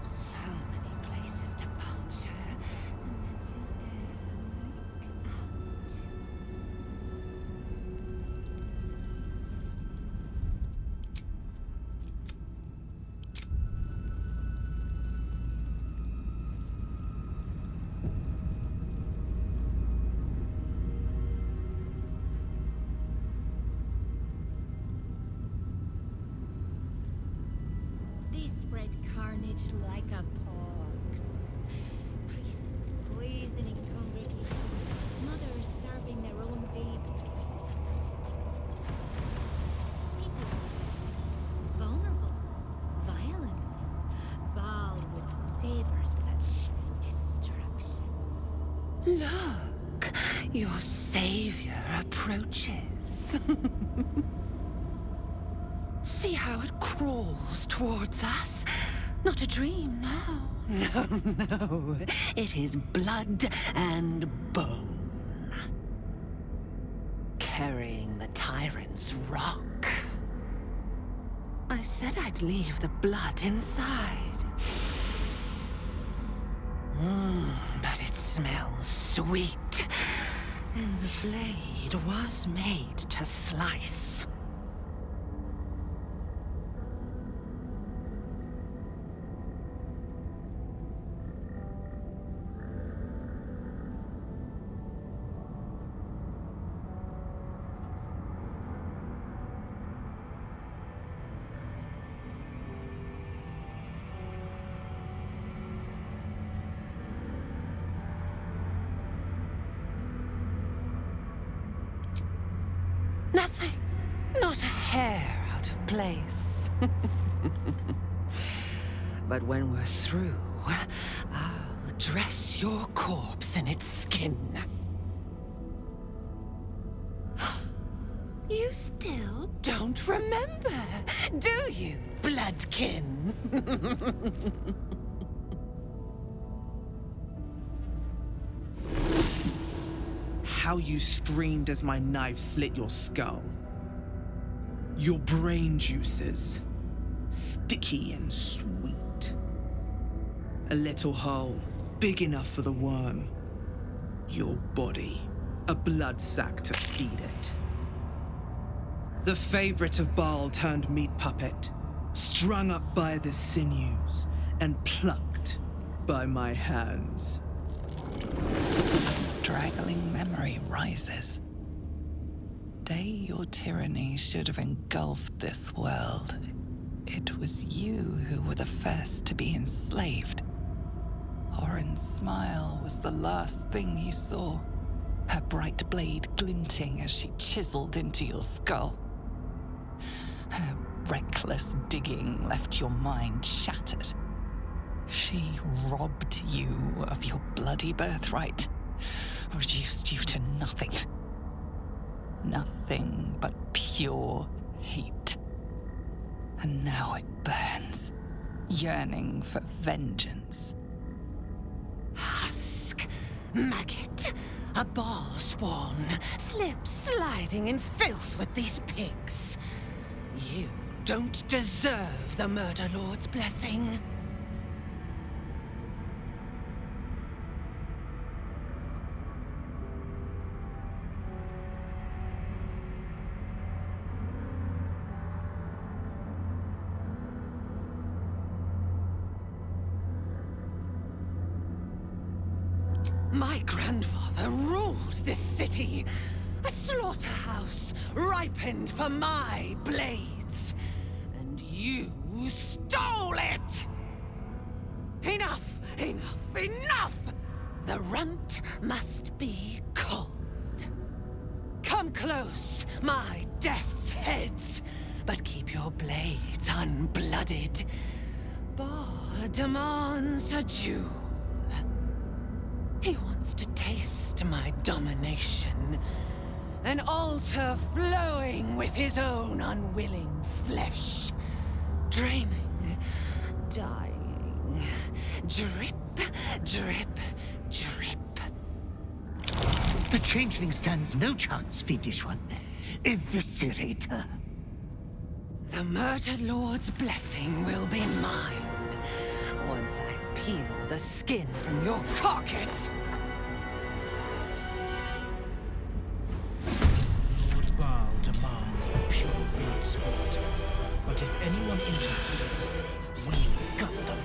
So many places to puncture. They spread carnage like a pox. Priests poisoning congregations, mothers serving their own babes for supper. People vulnerable, violent. Baal would savor such destruction. Look, your savior approaches. See how it crawls towards us? Not a dream now. No, it is blood and bone. Carrying the tyrant's rock. I said I'd leave the blood inside. But it smells sweet. And the blade was made to slice. Nothing. Not a hair out of place. But when we're through, I'll dress your corpse in its skin. You still don't remember, do you, bloodkin? How you screamed as my knife slit your skull. Your brain juices sticky and sweet. A little hole, big enough for the worm. Your body, a blood sac to feed it. The favorite of Baal turned meat puppet, strung up by the sinews and plucked by my hands. A straggling memory rises. Day your tyranny should have engulfed this world. It was you who were the first to be enslaved. Oren's smile was the last thing you saw, her bright blade glinting as she chiseled into your skull. Her reckless digging left your mind shattered. She robbed you of your bloody birthright, reduced you to nothing. Nothing but pure hate. And now it burns, yearning for vengeance. Husk, maggot, a ball spawn, sliding in filth with these pigs. You don't deserve the Murder Lord's blessing. My grandfather ruled this city. A slaughterhouse ripened for my blades. And you stole it! Enough! Enough! Enough! The runt must be cold. Come close, my death's heads, but keep your blades unblooded. Baal demands a jewel. He wants to taste my domination. An altar flowing with his own unwilling flesh. Draining, dying. Drip, drip, drip. The changeling stands no chance, fiendish one. Eviscerate her. The Murder Lord's blessing will be mine. Once I peel the skin from your carcass. Lord Baal demands a pure blood sport. But if anyone interferes, we gut them.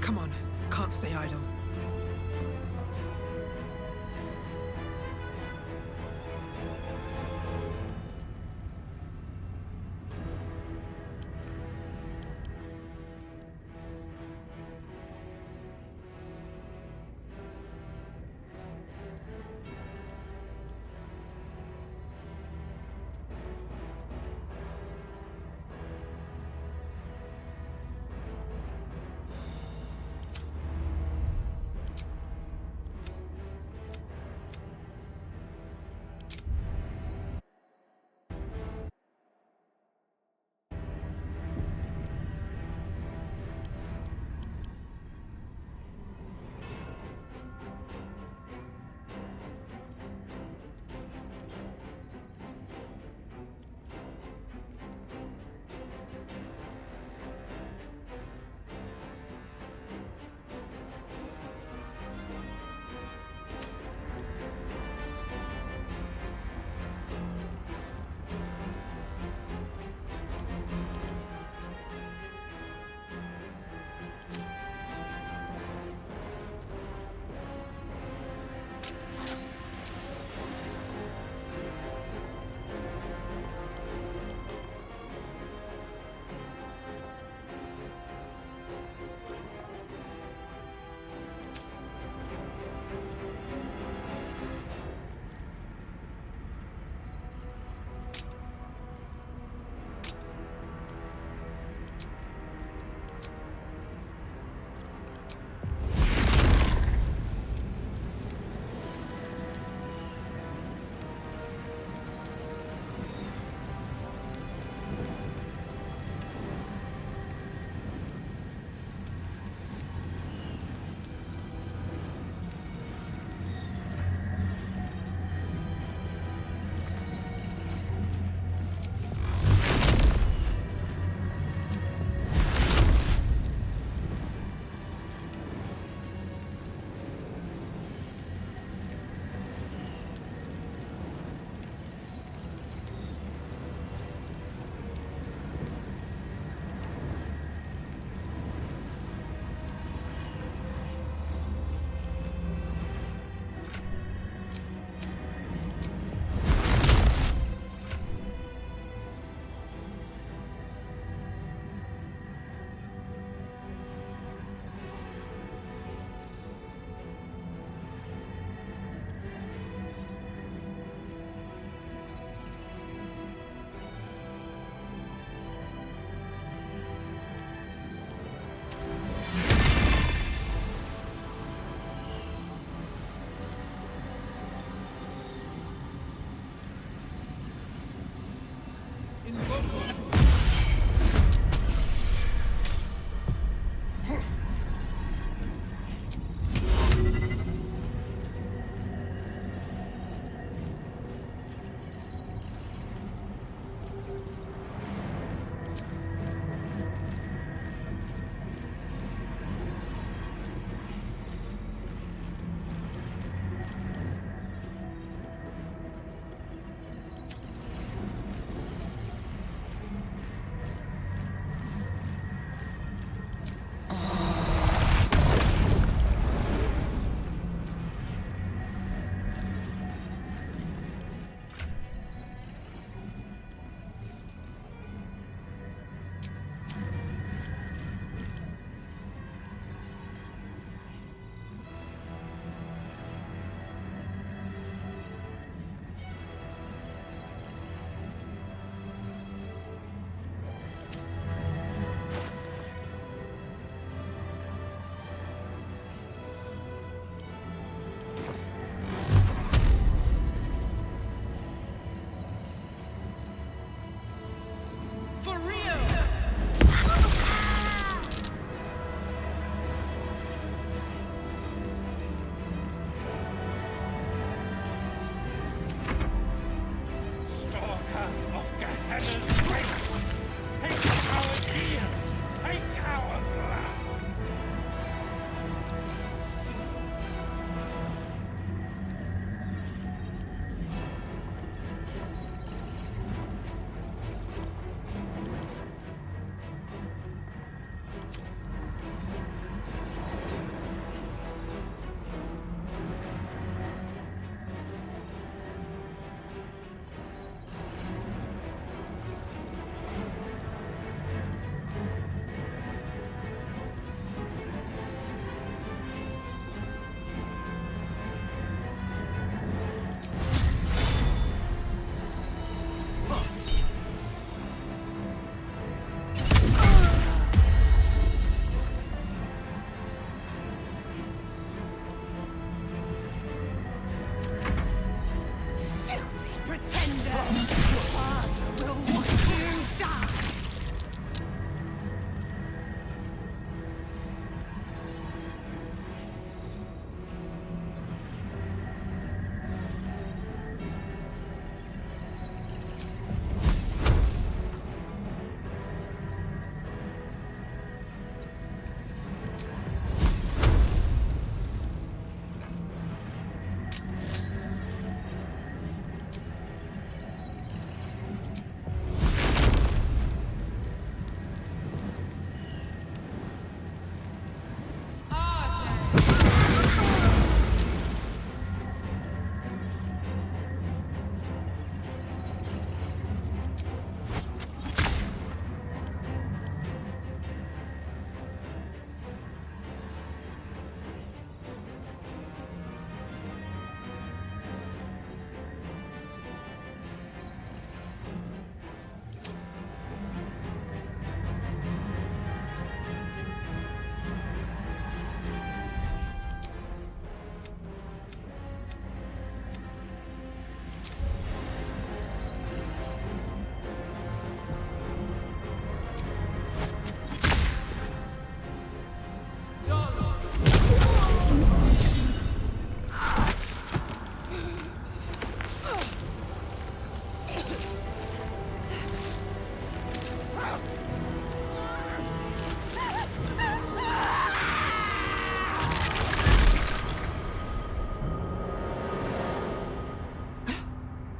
Come on, can't stay idle.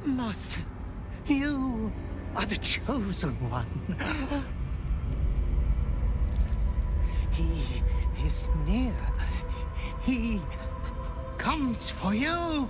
Master, you are the chosen one. He is near. He comes for you.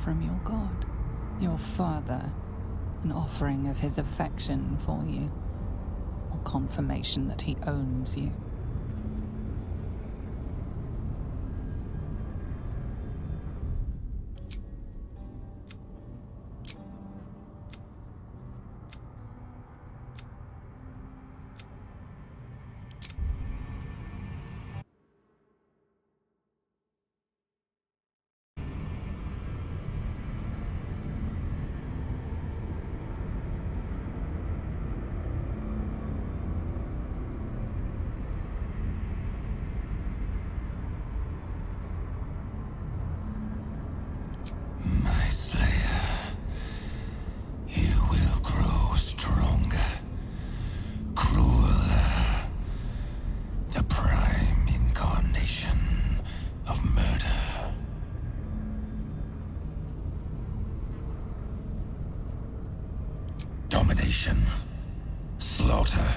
From your God, your Father, an offering of his affection for you, or confirmation that he owns you. Domination, slaughter,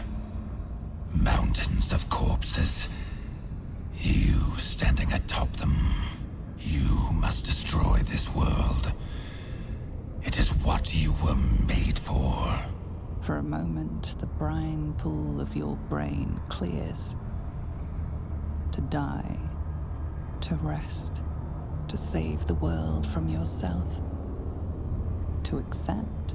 mountains of corpses. You standing atop them. You must destroy this world. It is what you were made for. For a moment, the brine pool of your brain clears. To die, to rest, to save the world from yourself. To accept.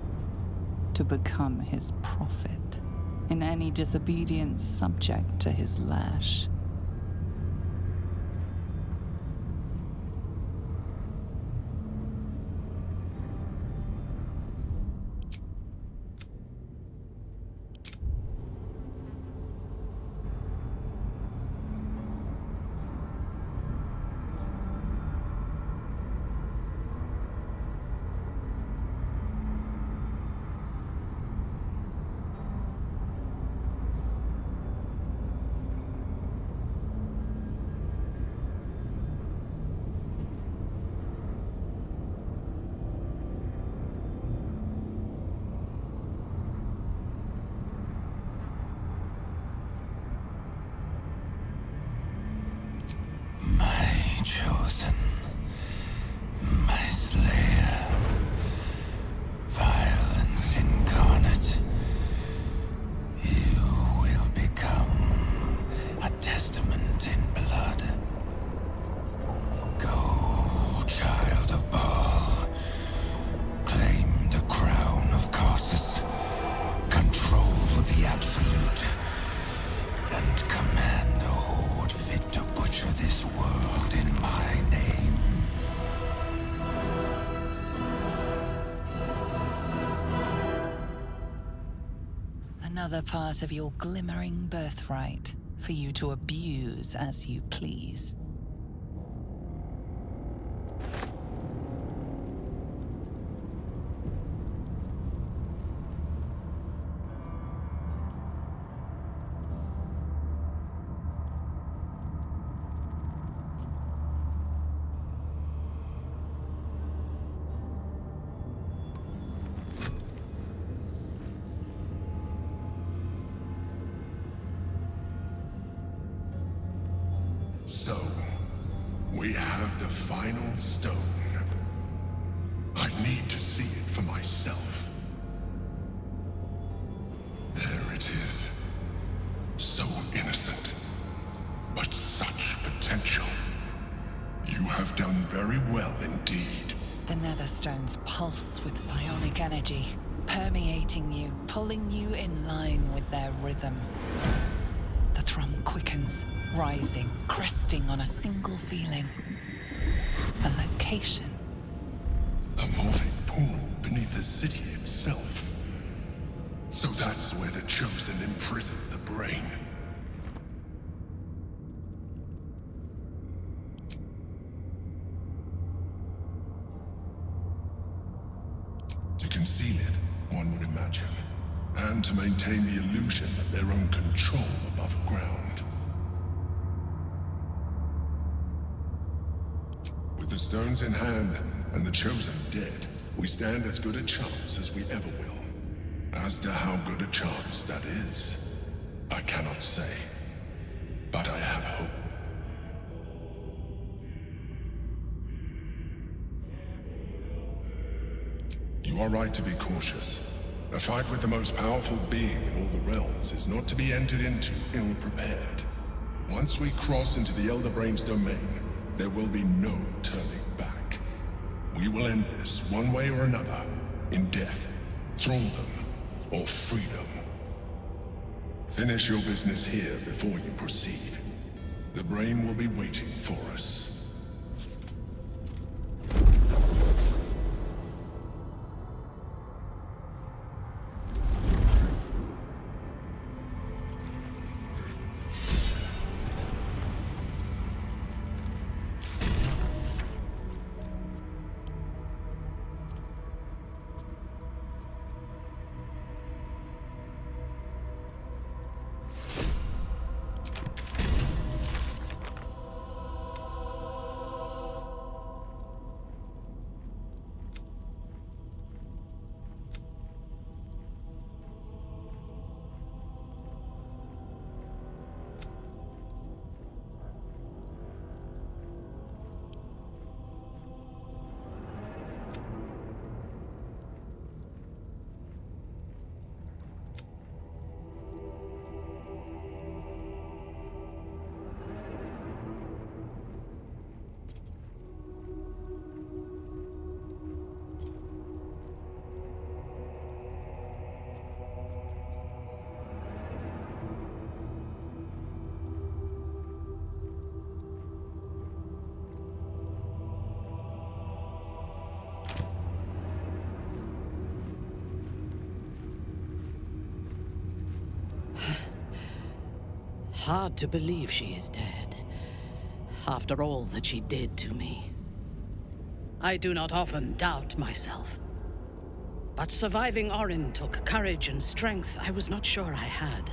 To become his prophet, in any disobedience subject to his lash. chosen, my slayer, violence incarnate. You will become a testament in blood. Go, child of Baal. Claim the crown of Karsus. Control the Absolute. And command a horde fit to butcher this world in my name. Another part of your glimmering birthright for you to abuse as you please. So, we have the final stone. I need to see it for myself. There it is. So innocent, but such potential. You have done very well indeed. The Netherstones pulse with psionic energy, permeating you, pulling you in line with their rhythm. The thrum quickens, rising, cresting on a single feeling. A location. A morphic pool beneath the city itself. So that's where the Chosen imprisoned the brain. To conceal it, one would imagine. And to maintain the illusion of their own control above ground. With the stones in hand and the Chosen dead, we stand as good a chance as we ever will. As to how good a chance that is, I cannot say. But I have hope. You are right to be cautious. A fight with the most powerful being in all the realms is not to be entered into ill-prepared. Once we cross into the Elder Brain's domain, there will be no turning back. We will end this one way or another, in death, thraldom, or freedom. Finish your business here before you proceed. The brain will be waiting for us. Hard to believe she is dead, after all that she did to me. I do not often doubt myself, but surviving Orin took courage and strength I was not sure I had.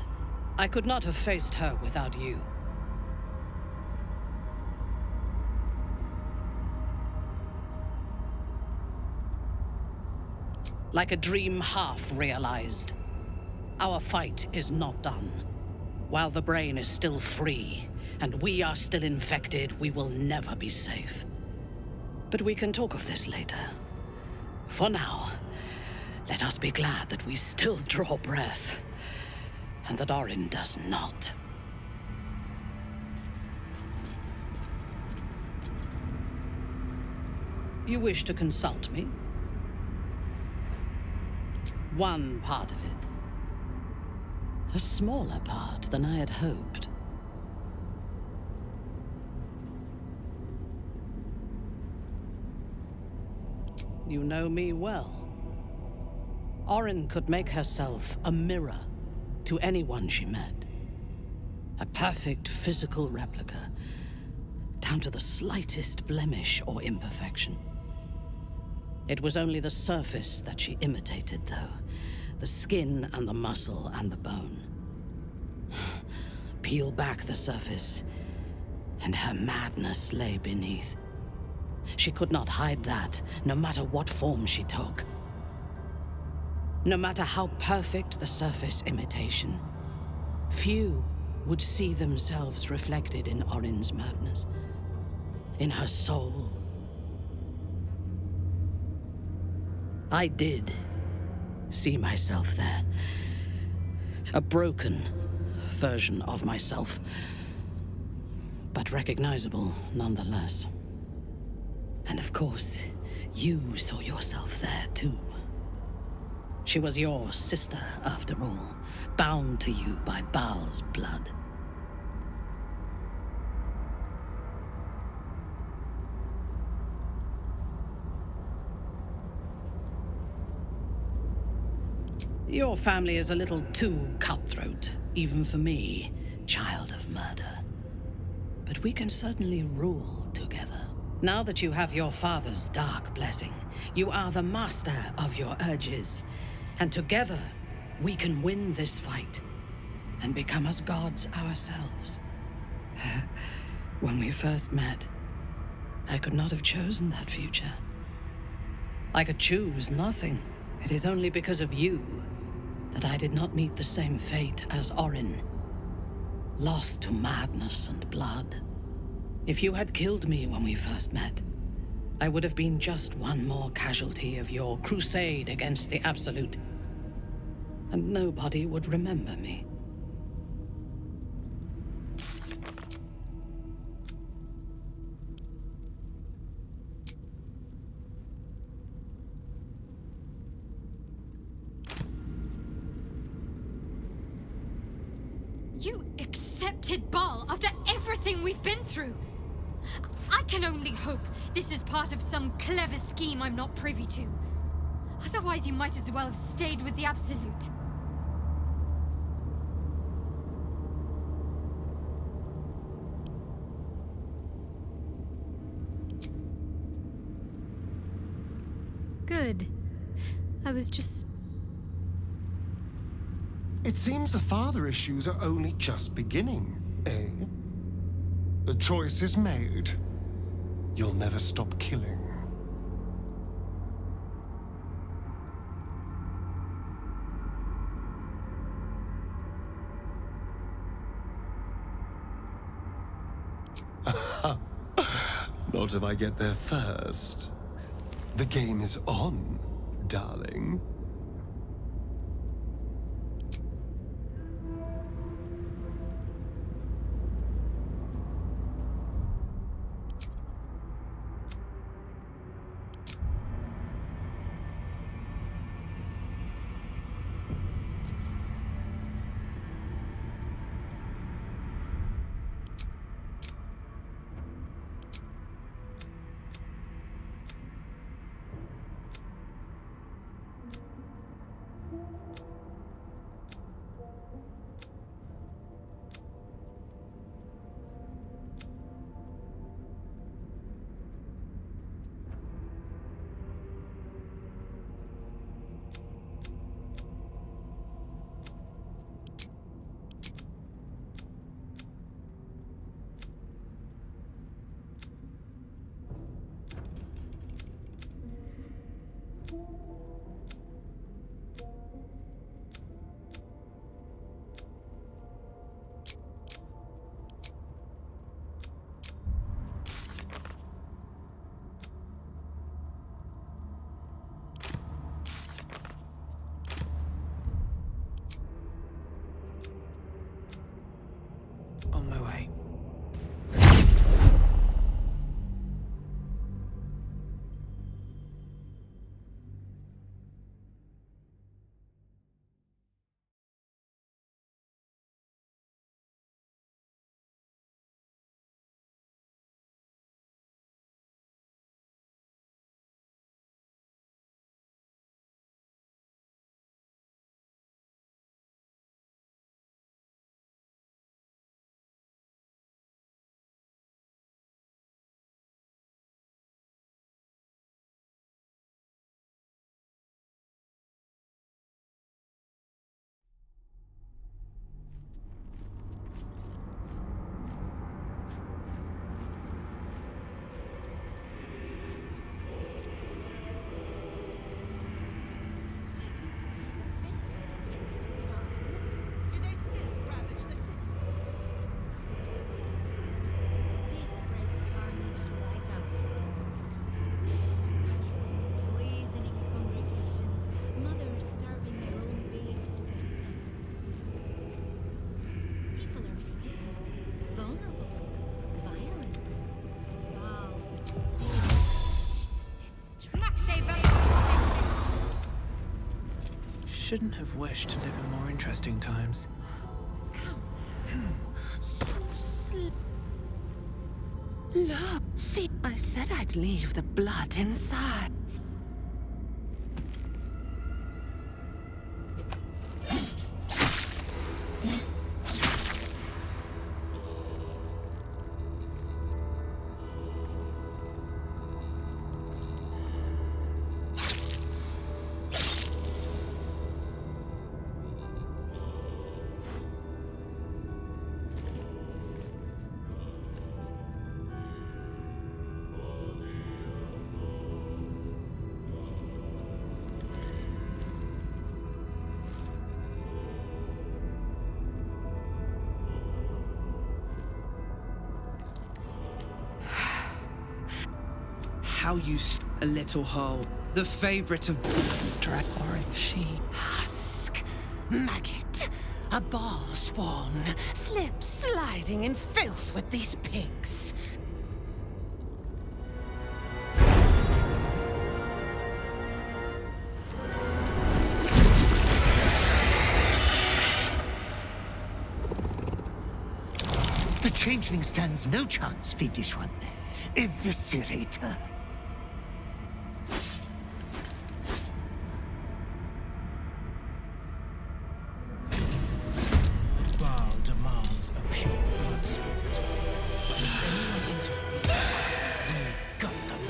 I could not have faced her without you. Like a dream half realized, our fight is not done. While the brain is still free, and we are still infected, we will never be safe. But we can talk of this later. For now, let us be glad that we still draw breath, and that Orin does not. You wish to consult me? One part of it. A smaller part than I had hoped. You know me well. Orin could make herself a mirror to anyone she met. A perfect physical replica, down to the slightest blemish or imperfection. It was only the surface that she imitated, though. The skin and the muscle and the bone. Peel back the surface, and her madness lay beneath. She could not hide that, no matter what form she took. No matter how perfect the surface imitation, few would see themselves reflected in Orin's madness, in her soul. I did see myself there. A broken version of myself, but recognizable nonetheless. And of course, you saw yourself there too. She was your sister, after all, bound to you by Baal's blood. Your family is a little too cutthroat, even for me, child of murder. But we can certainly rule together. Now that you have your father's dark blessing, you are the master of your urges. And together, we can win this fight and become as gods ourselves. When we first met, I could not have chosen that future. I could choose nothing. It is only because of you that I did not meet the same fate as Orin, lost to madness and blood. If you had killed me when we first met, I would have been just one more casualty of your crusade against the Absolute, and nobody would remember me. You accepted Baal after everything we've been through. I can only hope this is part of some clever scheme I'm not privy to. Otherwise, you might as well have stayed with the Absolute. Good. I was just... It seems the father issues are only just beginning, eh? The choice is made. You'll never stop killing. Not if I get there first. The game is on, darling. shouldn't have wished to live in more interesting times. Look, see, I said I'd leave the blood inside. How you a little hole, the favorite of She husk, maggot, a ball spawn, slip sliding in filth with these pigs. The changeling stands no chance, fiendish one. Eviscerate her. Baal demands a pure blood sport. But if anyone interferes, we gut them.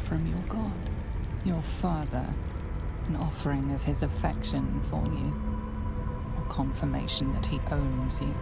from your god, your father, an offering of his affection for you, or confirmation that he owns you.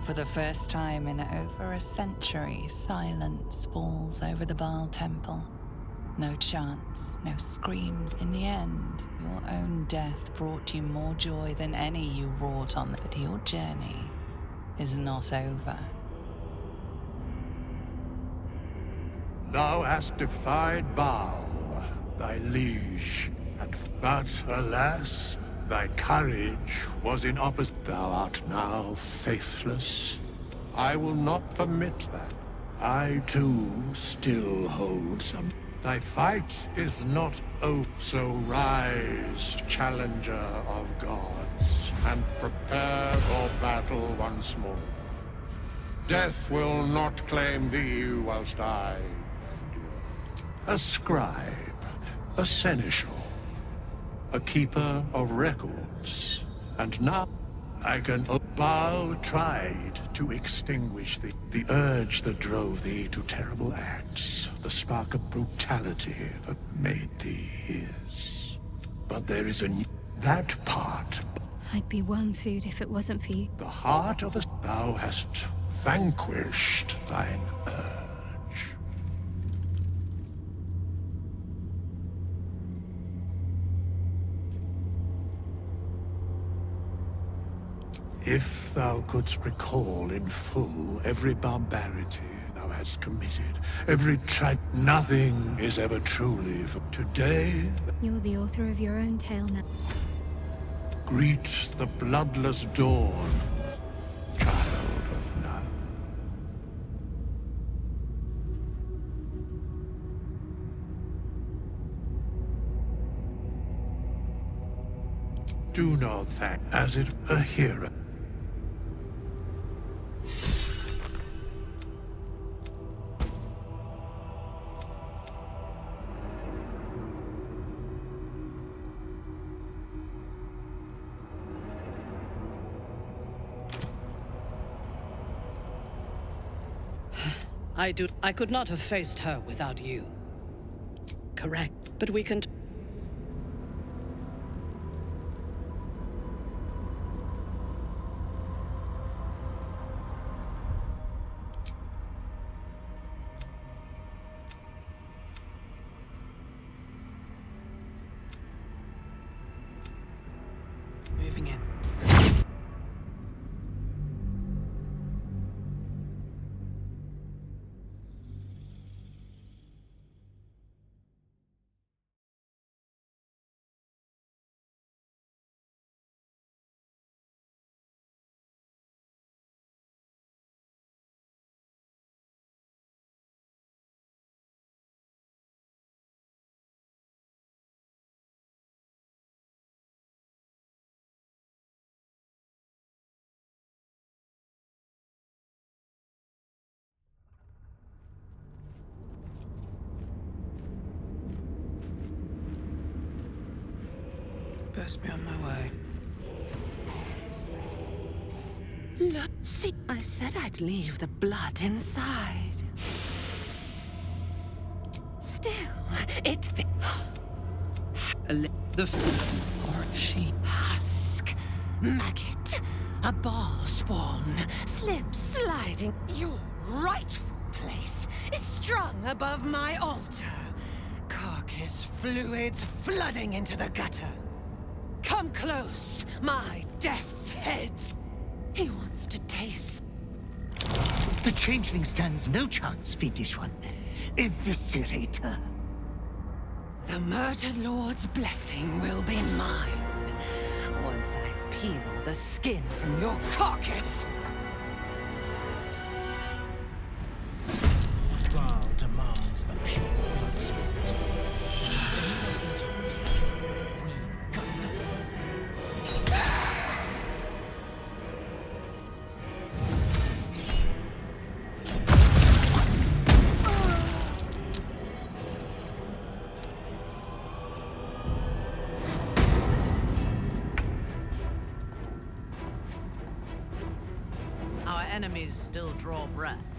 For the first time in over a century, silence falls over the Baal temple. No chants, no screams. In the end, your own death brought you more joy than any you wrought on, but your journey is not over. Thou hast defied Baal, thy liege, but alas, thy courage was in opposite. Thou art now faithless. I will not permit that. I too still hold some. Thy fight is not over. So rise, challenger of gods, and prepare for battle once more. Death will not claim thee whilst I endure. A scribe, a seneschal, a keeper of records, and now I can. Baal tried to extinguish thee. The urge that drove thee to terrible acts, the spark of brutality that made thee his. But there is that part. I'd be worm food if it wasn't for you. The heart of thou hast vanquished thine urge. If thou couldst recall in full every barbarity thou hast committed, every nothing is ever truly for today. You're the author of your own tale now. Greet the bloodless dawn, child of none. Do not thank as it a hero. I could not have faced her without you. Correct, but we can... Moving in. Best be on my way. Look, see, I said I'd leave the blood inside. Still, it's the... The or she husk maggot, a ball spawn, slip sliding. Your rightful place is strung above my altar. Carcass fluids flooding into the gutter. Come close, my death's heads. He wants to taste. The changeling stands no chance, fiendish one. Eviscerate her. The Murder Lord's blessing will be mine once I peel the skin from your carcass. Baal demands a pure blood sport. But if anyone enters, we gut them. Our enemies still draw breath.